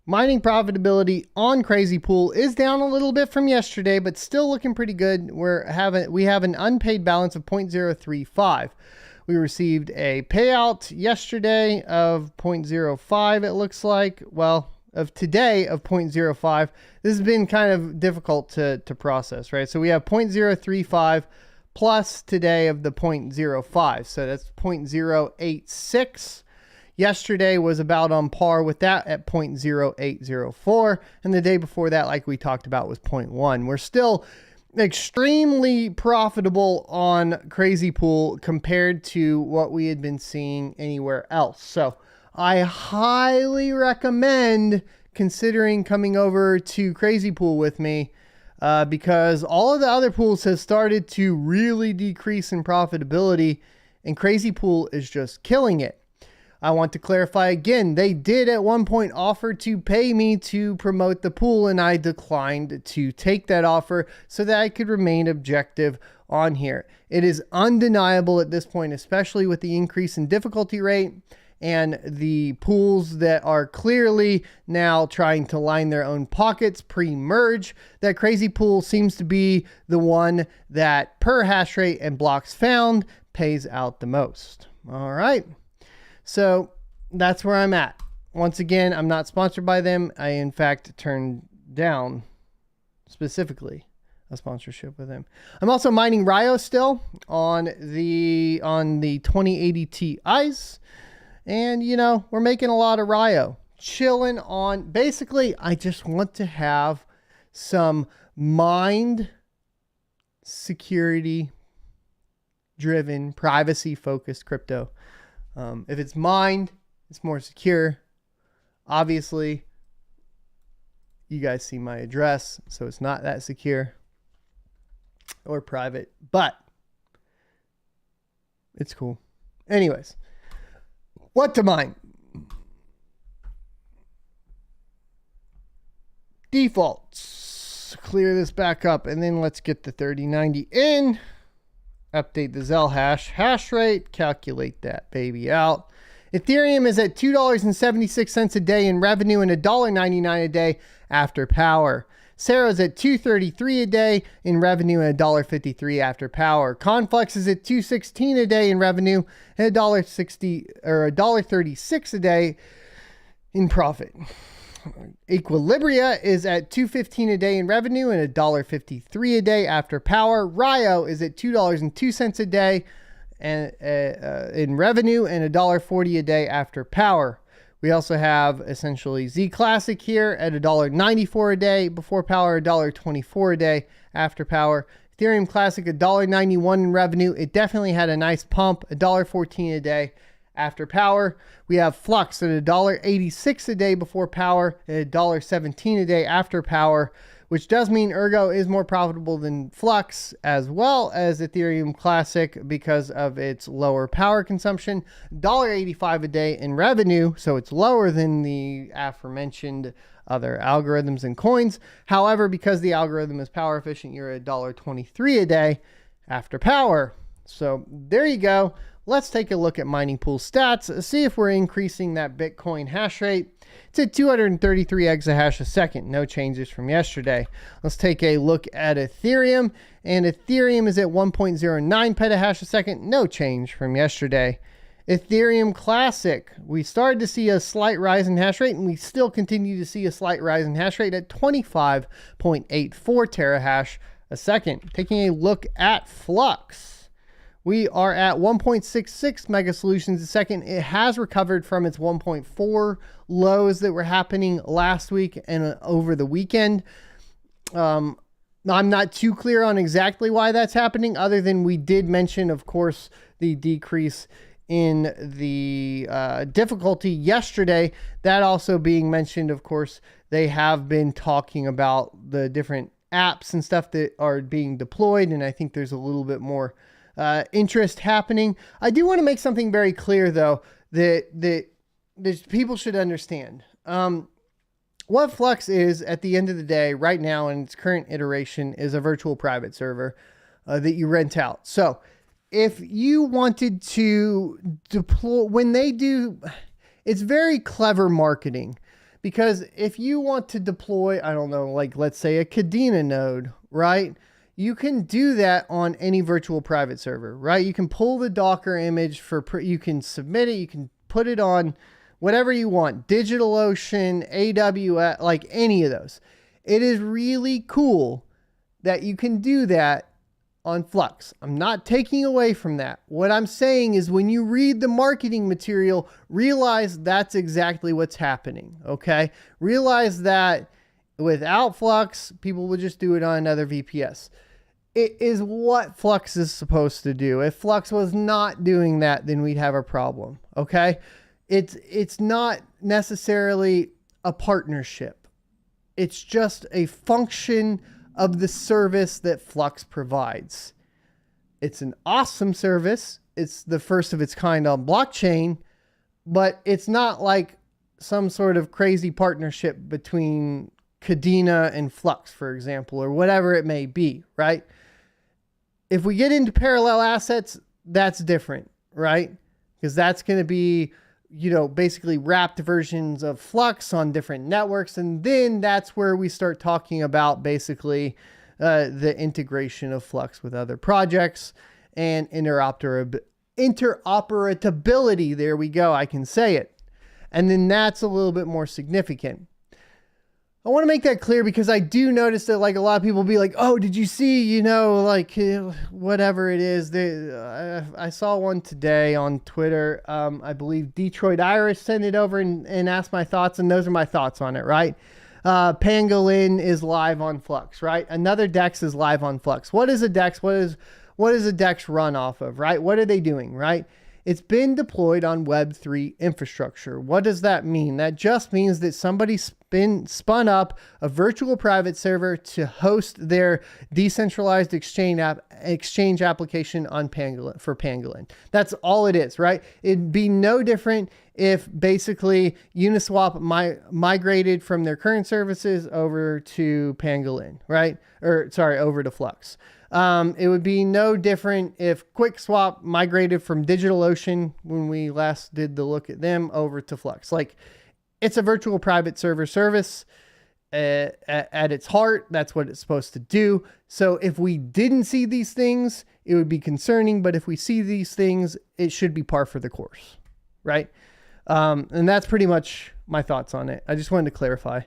Mining profitability on Crazy Pool is down a little bit from yesterday, but still looking pretty good. We have an unpaid balance of 0.035. We received a payout yesterday of 0.05, it looks like. Well, of today of 0.05. This has been kind of difficult to process, right? So we have 0.035 plus today of the 0.05. So that's 0.086. Yesterday was about on par with that at 0.0804. And the day before that, like we talked about, was 0.1. We're still extremely profitable on Crazy Pool compared to what we had been seeing anywhere else. So I highly recommend considering coming over to Crazy Pool with me because all of the other pools have started to really decrease in profitability, and Crazy Pool is just killing it. I want to clarify again, they did at one point offer to pay me to promote the pool, and I declined to take that offer so that I could remain objective on here. It is undeniable at this point, especially with the increase in difficulty rate and the pools that are clearly now trying to line their own pockets pre-merge, that Crazy Pool seems to be the one that per hash rate and blocks found pays out the most. All right. So that's where I'm at. Once again, I'm not sponsored by them. I, in fact, turned down specifically a sponsorship with them. I'm also mining Ryo still on the 2080 Ti's. And, you know, we're making a lot of Ryo. Chilling on, basically, I just want to have some mined, security-driven, privacy-focused crypto. If it's mined, it's more secure. Obviously, you guys see my address, so it's not that secure or private, but it's cool. Anyways, what to mine? Defaults. Clear this back up, and then let's get the 3090 in. Update the Zell hash rate, calculate that baby out. Ethereum is at $2.76 a day in revenue and $1.99 a day after power. Cero is at $2.33 a day in revenue and $1.53 after power. Conflux is at $2.16 a day in revenue and $1.60 or $1.36 a day in profit. Equilibria is at $2.15 a day in revenue and $1.53 a day after power. Rio is at $2.02 a day and in revenue and $1.40 a day after power. We also have essentially Z Classic here at $1.94 a day before power, $1.24 a day after power. Ethereum Classic $1.91 in revenue. It definitely had a nice pump, $1.14 a day after power. We have Flux at $1.86 a day before power, and $1.17 a day after power, which does mean Ergo is more profitable than Flux as well as Ethereum Classic because of its lower power consumption. $1.85 a day in revenue, so it's lower than the aforementioned other algorithms and coins. However, because the algorithm is power efficient, you're at $1.23 a day after power. So there you go. Let's take a look at mining pool stats, see if we're increasing that Bitcoin hash rate. It's at 233 exahash a second, no changes from yesterday. Let's take a look at Ethereum, and Ethereum is at 1.09 petahash a second, no change from yesterday. Ethereum Classic, we started to see a slight rise in hash rate, and we still continue to see a slight rise in hash rate at 25.84 terahash a second. Taking a look at Flux. We are at 1.66 mega solutions a second. It has recovered from its 1.4 lows that were happening last week and over the weekend. I'm not too clear on exactly why that's happening, other than we did mention, of course, the decrease in the difficulty yesterday. That also being mentioned, of course, they have been talking about the different apps and stuff that are being deployed, and I think there's a little bit more interest happening. I do want to make something very clear, though, that people should understand. What Flux is, at the end of the day, right now in its current iteration, is a virtual private server that you rent out. So if you wanted to deploy, when they do, it's very clever marketing, because if you want to deploy, I don't know, like let's say a Kadena node, right? You can do that on any virtual private server, right? You can pull the Docker image you can submit it, you can put it on whatever you want, DigitalOcean, AWS, like any of those. It is really cool that you can do that on Flux. I'm not taking away from that. What I'm saying is when you read the marketing material, realize that's exactly what's happening, okay? Realize that without Flux, people would just do it on another VPS. It is what Flux is supposed to do. If Flux was not doing that, then we'd have a problem, okay? It's not necessarily a partnership. It's just a function of the service that Flux provides. It's an awesome service. It's the first of its kind on blockchain, but it's not like some sort of crazy partnership between Kadena and Flux, for example, or whatever it may be, right? If we get into parallel assets, that's different, right? Because that's going to be, basically wrapped versions of Flux on different networks. And then that's where we start talking about basically the integration of Flux with other projects and interoperability. There we go. I can say it. And then that's a little bit more significant. I want to make that clear because I do notice that like a lot of people be like, oh, did you see, whatever it is. I saw one today on Twitter. I believe Detroit Iris sent it over and asked my thoughts, and those are my thoughts on it, right? Pangolin is live on Flux, right? Another DEX is live on Flux. What is a DEX? What is a DEX run off of, right? What are they doing, right? It's been deployed on Web3 infrastructure. What does that mean? That just means that somebody spun up a virtual private server to host their decentralized exchange application on Pangolin. That's all it is, right? It'd be no different if basically Uniswap migrated from their current services over to Pangolin, right? Over to Flux. It would be no different if QuickSwap migrated from DigitalOcean when we last did the look at them over to Flux. Like, it's a virtual private server service at its heart. That's what it's supposed to do. So if we didn't see these things, it would be concerning. But if we see these things, it should be par for the course, right? And that's pretty much my thoughts on it. I just wanted to clarify.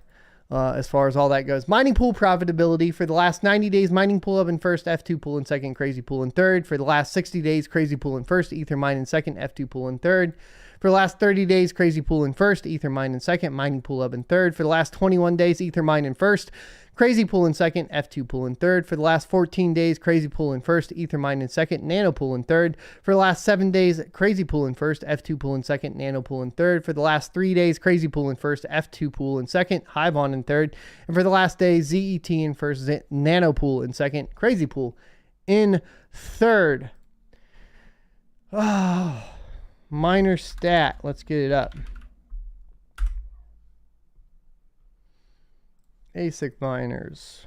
As far as all that goes. Mining pool profitability for the last 90 days, mining pool up in first, F2 pool in second, crazy pool in third. For the last 60 days, crazy pool in first, ether mine in second, F2 pool in third. For the last 30 days, crazy pool in first, ether mine in second, mining pool up in third. For the last 21 days, ether mine in first, crazy pool in second, F2 pool in third. For the last 14 days, crazy pool in first, ether mine in second, nano pool in third. For the last 7 days, crazy pool in first, F2 pool in second, nano pool in third. For the last 3 days, crazy pool in first, F2 pool in second, hive on in third. And for the last day, ZET in first, nano pool in second, crazy pool in third. Oh, miner stat. Let's get it up. ASIC miners.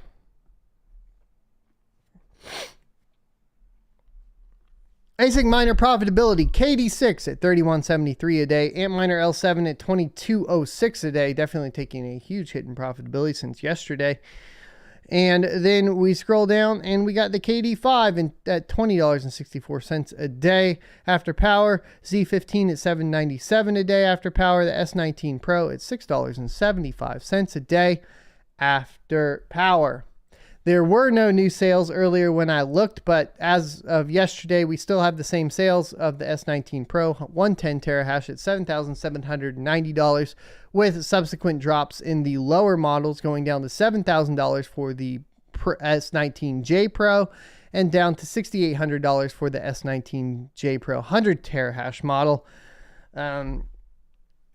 ASIC miner profitability, KD6 at 31.73 a day, Antminer L7 at 22.06 a day, definitely taking a huge hit in profitability since yesterday. And then we scroll down and we got the KD5 at $20.64 a day after power, Z15 at $7.97 a day after power, the S19 Pro at $6.75 a day after power. There were no new sales earlier when I looked, but as of yesterday, we still have the same sales of the S19 Pro, 110 terahash at $7,790, with subsequent drops in the lower models going down to $7,000 for the S19J Pro and down to $6,800 for the S19J Pro 100 terahash model.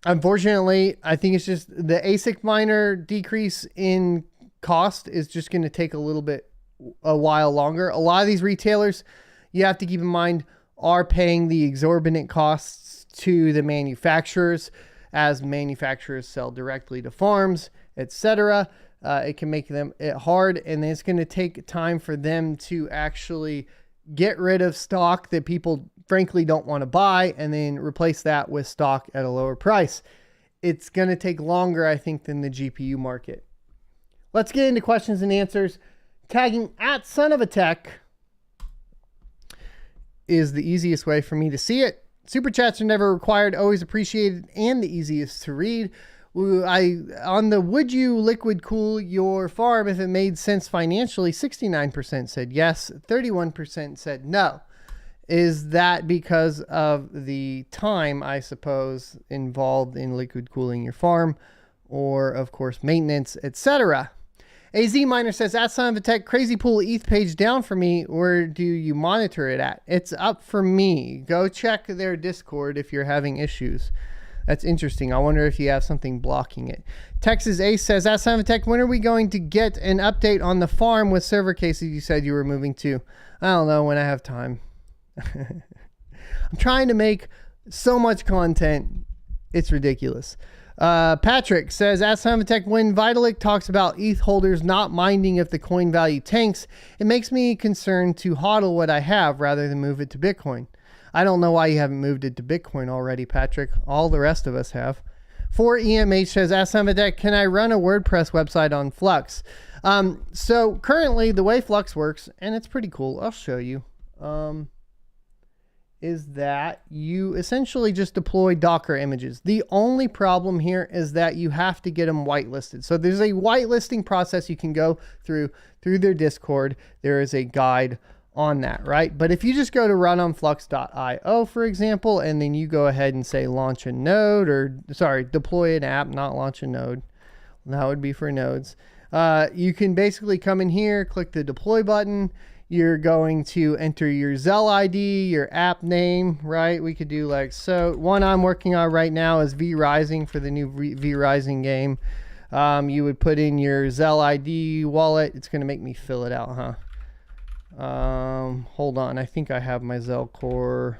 Unfortunately, I think it's just the ASIC miner decrease in cost is just going to take a while longer. A lot of these retailers, you have to keep in mind, are paying the exorbitant costs to the manufacturers as manufacturers sell directly to farms, etc. It can make it hard, and it's going to take time for them to actually get rid of stock that people frankly don't want to buy and then replace that with stock at a lower price. It's going to take longer, I think, than the GPU market. Let's get into questions and answers. Tagging at Son of a Tech is the easiest way for me to see it. Super chats are never required, always appreciated, and the easiest to read. On the would you liquid cool your farm if it made sense financially, 69% said yes, 31% said no. Is that because of the time, I suppose, involved in liquid cooling your farm, or of course maintenance, etc.? AZ Miner says, at Son of a Tech, crazy pool ETH page down for me. Where do you monitor it at? It's up for me. Go check their Discord if you're having issues. That's interesting. I wonder if you have something blocking it. Texas Ace says, at Son of a Tech, when are we going to get an update on the farm with server cases you said you were moving to? I don't know, when I have time. I'm trying to make so much content. It's ridiculous. Patrick says, at Son of a Tech, when Vitalik talks about ETH holders not minding if the coin value tanks, it makes me concerned to hodl what I have rather than move it to Bitcoin. I don't know why you haven't moved it to Bitcoin already, Patrick. All the rest of us have. 4EMH says, at Son of a Tech, can I run a WordPress website on Flux? So currently the way Flux works, and it's pretty cool, I'll show you, is that you essentially just deploy Docker images. The only problem here is that you have to get them whitelisted. So there's a whitelisting process you can go through their Discord. There is a guide on that, right? But if you just go to runonflux.io, for example, and then you go ahead and say launch a node, or sorry, deploy an app, not launch a node. That would be for nodes. You can basically come in here, click the deploy button. You're going to enter your Zell ID, your app name, right? We could do like so. One I'm working on right now is V Rising for the new V Rising game. You would put in your Zell ID wallet. It's going to make me fill it out, huh? Hold on. I think I have my Zell core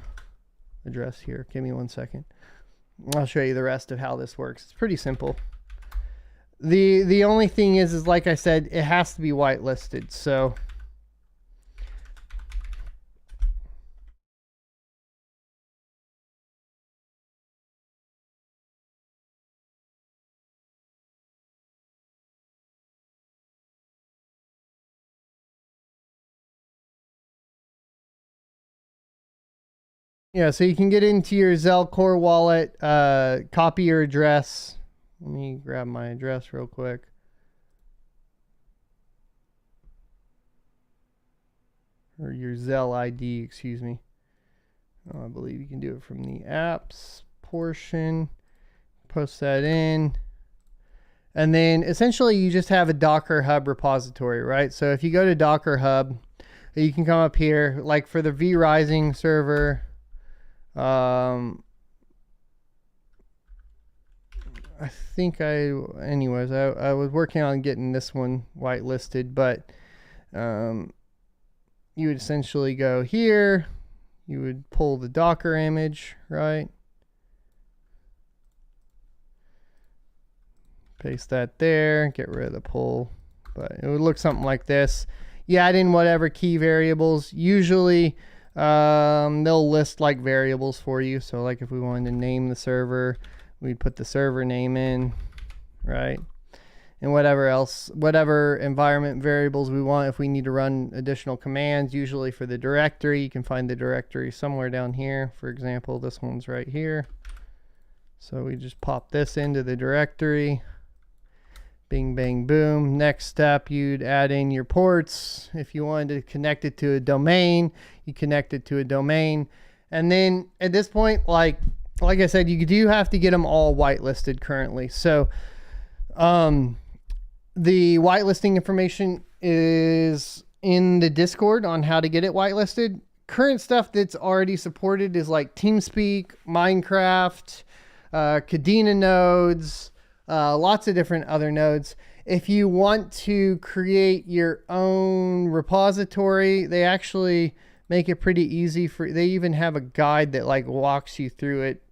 address here. Give me 1 second. I'll show you the rest of how this works. It's pretty simple. The only thing is like I said, it has to be whitelisted. So Yeah, so you can get into your Zelle Core wallet, copy your address. Let me grab my address real quick. Or your Zelle ID, excuse me. Oh, I believe you can do it from the apps portion. Post that in. And then essentially you just have a Docker Hub repository, right? So if you go to Docker Hub, you can come up here, like for the vRising server. I think anyways, I was working on getting this one whitelisted, but you would essentially go here, you would pull the Docker image, right? Paste that there, get rid of the pull, but it would look something like this. You add in whatever key variables. Usually they'll list like variables for you. So like if we wanted to name the server, we'd put the server name in, right? And whatever environment variables we want. If we need to run additional commands, usually for the directory, you can find the directory somewhere down here. For example, this one's right here. So we just pop this into the directory. Bing, bang, boom. Next step, you'd add in your ports. If you wanted to connect it to a domain, you connect it to a domain. And then at this point, like I said, you do have to get them all whitelisted currently. So the whitelisting information is in the Discord on how to get it whitelisted. Current stuff that's already supported is like TeamSpeak, Minecraft, Kadena nodes, lots of different other nodes. If you want to create your own repository, they actually make it pretty easy they even have a guide that like walks you through it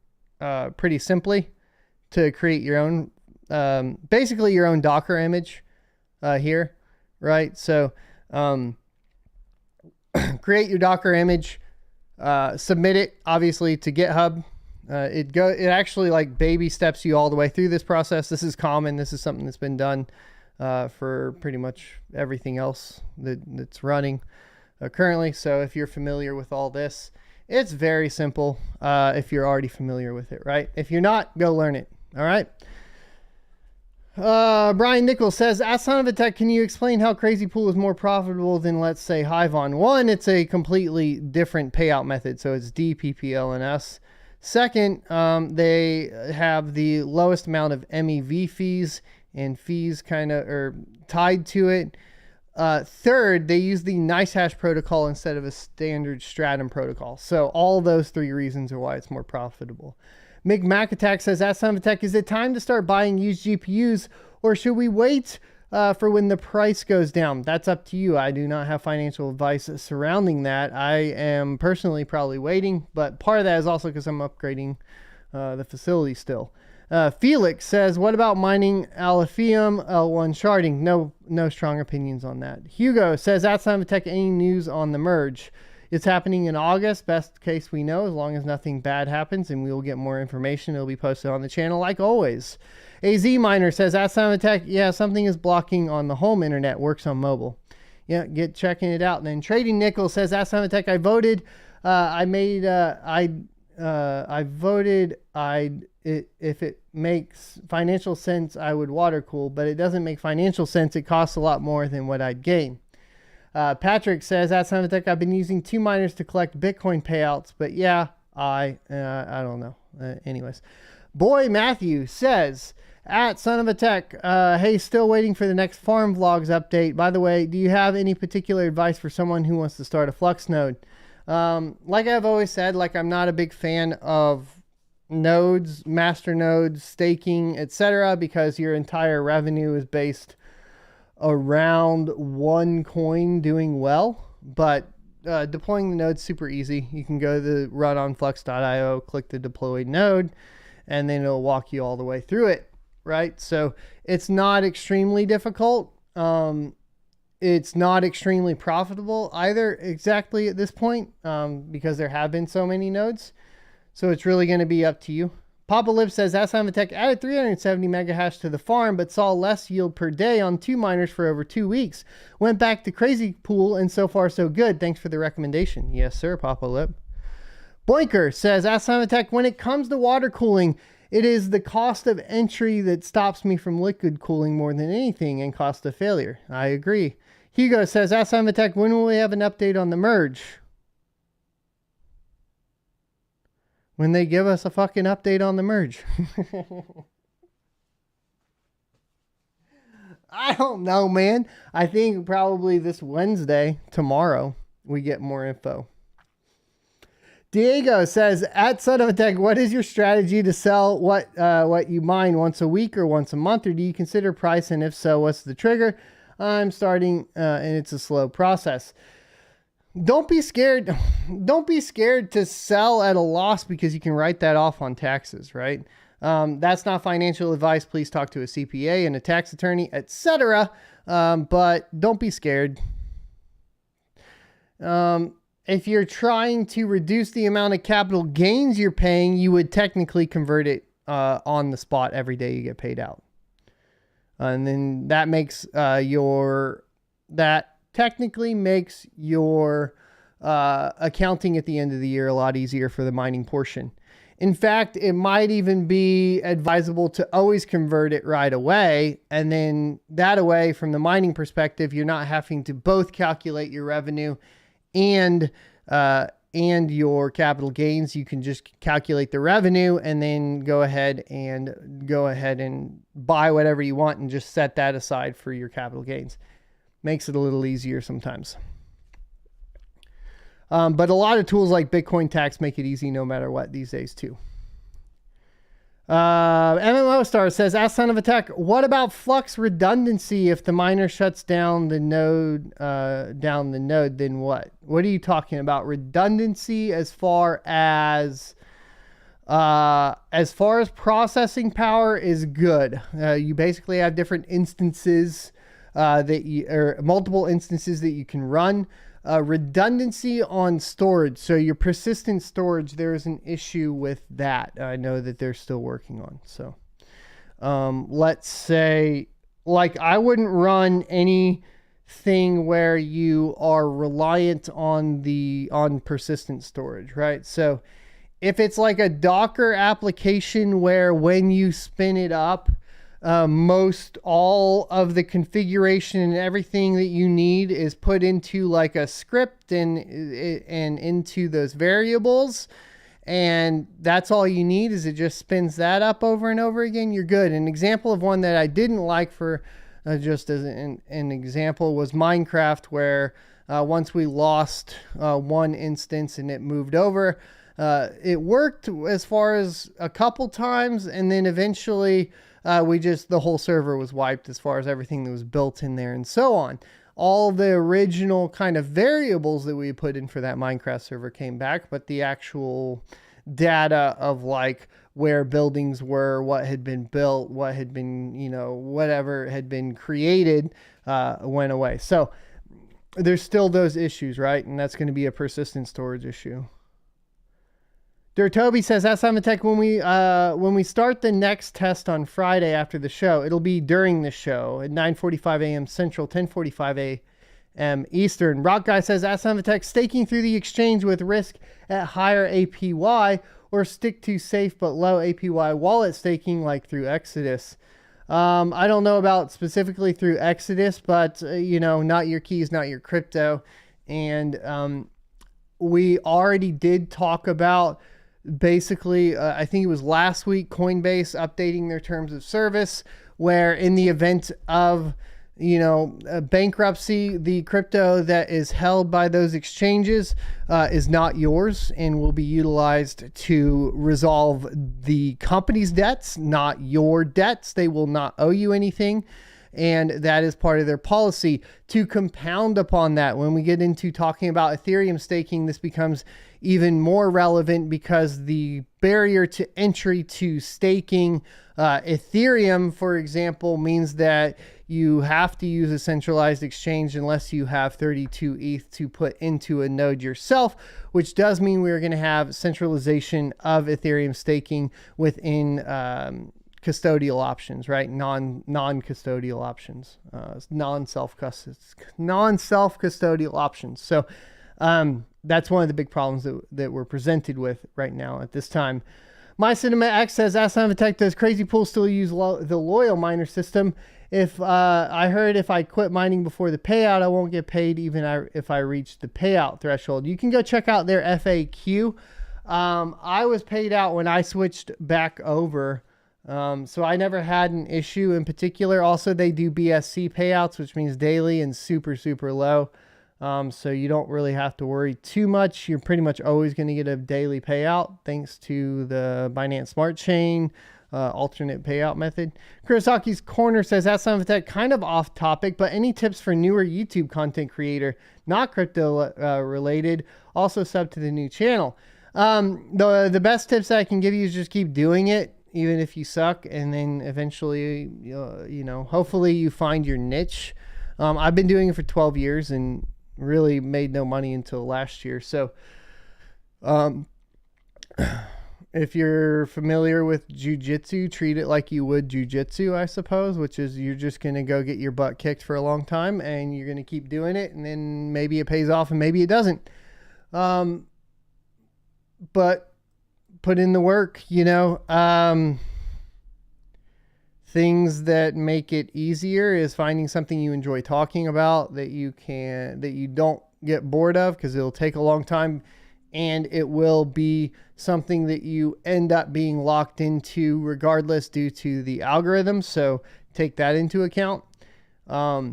pretty simply to create your own, basically your own Docker image here, right? So create your Docker image, submit it obviously to GitHub. It actually like baby steps you all the way through this process. This is common. This is something that's been done for pretty much everything else that's running currently. So if you're familiar with all this, it's very simple if you're already familiar with it, right? If you're not, go learn it. All right. Brian Nichols says, "Ask Son of a Tech, can you explain how Crazy Pool is more profitable than, let's say, Hivon?" One, it's a completely different payout method. So it's DPPLNS. Second, they have the lowest amount of MEV fees, and fees kind of are tied to it. Third, they use the NiceHash protocol instead of a standard Stratum protocol. So all those three reasons are why it's more profitable. Mick McAttack says, "Ask Son of a Tech, is it time to start buying used GPUs, or should we wait for when the price goes down?" That's up to you. I do not have financial advice surrounding that. I am personally probably waiting, but part of that is also because I'm upgrading the facility still. Felix says, "What about mining Alphium L1 sharding?" No strong opinions on that. Hugo says, "Ask Son of a Tech, any news on the merge?" It's happening in August, best case we know, as long as nothing bad happens, and we will get more information. It'll be posted on the channel like always. AZ Miner says, "Ask Son of a Tech, yeah, something is blocking on the home internet, works on mobile." Yeah, get checking it out. And then Trading Nickel says, "Ask Son of a Tech, I voted, if it makes financial sense, I would water cool, but it doesn't make financial sense. It costs a lot more than what I'd gain." Patrick says, "Ask Son of a Tech, I've been using 2 miners to collect Bitcoin payouts, but yeah, I don't know." Anyways, Boy Matthew says, "At Son of a Tech, hey, still waiting for the next farm vlogs update. By the way, do you have any particular advice for someone who wants to start a Flux node?" Like I've always said, like I'm not a big fan of nodes, master nodes, staking, etc., because your entire revenue is based around one coin doing well. But deploying the node's super easy. You can go to the runonflux.io, click the deployed node, and then it'll walk you all the way through it, right? So it's not extremely difficult. It's not extremely profitable either exactly at this point, because there have been so many nodes. So it's really going to be up to you. Papa Lip says, "Ask Son of a Tech, added 370 megahash to the farm, but saw less yield per day on 2 miners for over 2 weeks. Went back to Crazy Pool, and so far so good. Thanks for the recommendation." Yes, sir, Papa Lip. Boinker says, ask Simon Tech, when it comes to water cooling, it is the cost of entry that stops me from liquid cooling more than anything, and cost of failure. I agree. Hugo says, ask Simon Tech, when will we have an update on the merge? When they give us a fucking update on the merge. I don't know, man. I think probably this Wednesday, tomorrow, we get more info. Diego says, at Son of a Tech, what is your strategy to sell what you mine once a week or once a month? Or do you consider price? And if so, what's the trigger? I'm starting and it's a slow process. Don't be scared. Don't be scared to sell at a loss because you can write that off on taxes, right? That's not financial advice. Please talk to a CPA and a tax attorney, etc. But don't be scared. If you're trying to reduce the amount of capital gains you're paying, you would technically convert it on the spot every day you get paid out. And then that makes technically makes your accounting at the end of the year a lot easier for the mining portion. In fact, it might even be advisable to always convert it right away. And then that way, from the mining perspective, you're not having to both calculate your revenue and your capital gains. You can just calculate the revenue and then go ahead and buy whatever you want and just set that aside for your capital gains. Makes it a little easier sometimes. But a lot of tools like Bitcoin tax make it easy no matter what these days too. MMO Star says, ask Son of a Tech, what about flux redundancy? If the miner shuts down the node, then what? What are you talking about? Redundancy as far as processing power is good. You basically have different instances or multiple instances that you can run. Redundancy on storage. So your persistent storage, there is an issue with that. I know that they're still working on. So let's say, like, I wouldn't run anything where you are reliant on persistent storage, right? So if it's like a Docker application where when you spin it up, most all of the configuration and everything that you need is put into like a script and into those variables, and that's all you need is it just spins that up over and over again, you're good. An example of one that I didn't like for just as an example was Minecraft, where once we lost one instance and it moved over, it worked as far as a couple times, and then eventually the whole server was wiped as far as everything that was built in there and so on. All the original kind of variables that we put in for that Minecraft server came back, but the actual data of like where buildings were, what had been built, what had been, whatever had been created, went away. So there's still those issues, right? And that's going to be a persistent storage issue. Toby says, that's Simon Tech, when we start the next test on Friday after the show, it'll be during the show at 9:45 a.m. Central, 10:45 a.m. Eastern. Rock Guy says, ask Simon Tech, staking through the exchange with risk at higher APY, or stick to safe but low APY wallet staking like through Exodus. I don't know about specifically through Exodus, but not your keys, not your crypto. And we already did talk about, basically, I think it was last week, Coinbase updating their terms of service, where in the event of, bankruptcy, the crypto that is held by those exchanges is not yours and will be utilized to resolve the company's debts, not your debts. They will not owe you anything. And that is part of their policy. To compound upon that, when we get into talking about Ethereum staking, this becomes even more relevant because the barrier to entry to staking Ethereum, for example, means that you have to use a centralized exchange unless you have 32 ETH to put into a node yourself, which does mean we're going to have centralization of Ethereum staking within custodial options, right? Non-custodial options, non-self custodial options. So That's one of the big problems that we're presented with right now at this time. My Cinema X says, Ask Vitalik, does Crazy Pool still use the loyal miner system? If I heard if I quit mining before the payout, I won't get paid even if I reach the payout threshold. You can go check out their FAQ. I was paid out when I switched back over. So I never had an issue in particular. Also, they do BSC payouts, which means daily and super, super low. So you don't really have to worry too much. You're pretty much always going to get a daily payout thanks to the Binance Smart Chain alternate payout method. Kurisaki's Corner says, that's some of that kind of off topic, but any tips for newer YouTube content creator, not crypto related, also sub to the new channel? The best tips I can give you is just keep doing it, even if you suck, and then eventually, hopefully you find your niche. I've been doing it for 12 years and really made no money until last year. So, if you're familiar with jujitsu, treat it like you would jujitsu, I suppose, which is you're just going to go get your butt kicked for a long time and you're going to keep doing it. And then maybe it pays off and maybe it doesn't. But put in the work, things that make it easier is finding something you enjoy talking about that you don't get bored of, because it'll take a long time and it will be something that you end up being locked into regardless due to the algorithm. So take that into account. Yeah.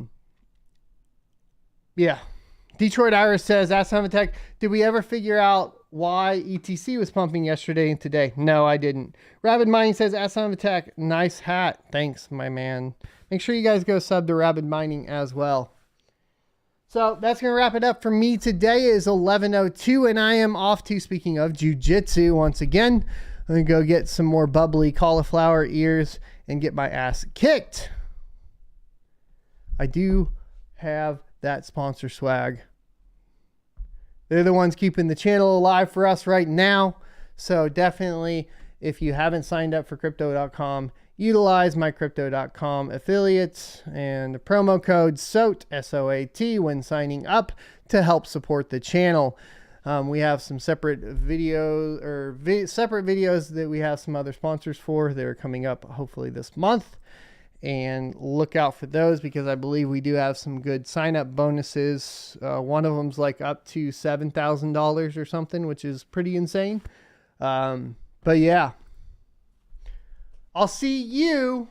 Detroit Iris says, Ask Tech, did we ever figure out why ETC was pumping yesterday and today? No, I didn't. Rabid Mining says, Ask Tech, nice hat. Thanks, my man. Make sure you guys go sub to Rabid Mining as well. So that's going to wrap it up for me today. It is 11:02 and I am off to, speaking of jiu-jitsu once again, I'm going to go get some more bubbly cauliflower ears and get my ass kicked. I do have that sponsor swag. They're the ones keeping the channel alive for us right now. So definitely, if you haven't signed up for Crypto.com, utilize my Crypto.com affiliates and the promo code SOAT, S-O-A-T, when signing up to help support the channel. We have some separate separate videos that we have some other sponsors for. They're coming up hopefully this month. And look out for those, because I believe we do have some good sign-up bonuses. One of them's like up to $7,000 or something, which is pretty insane. But yeah, I'll see you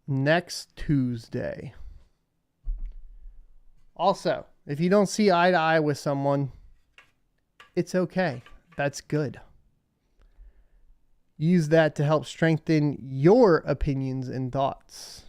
next Tuesday. Also, if you don't see eye to eye with someone, it's okay. That's good. Use that to help strengthen your opinions and thoughts.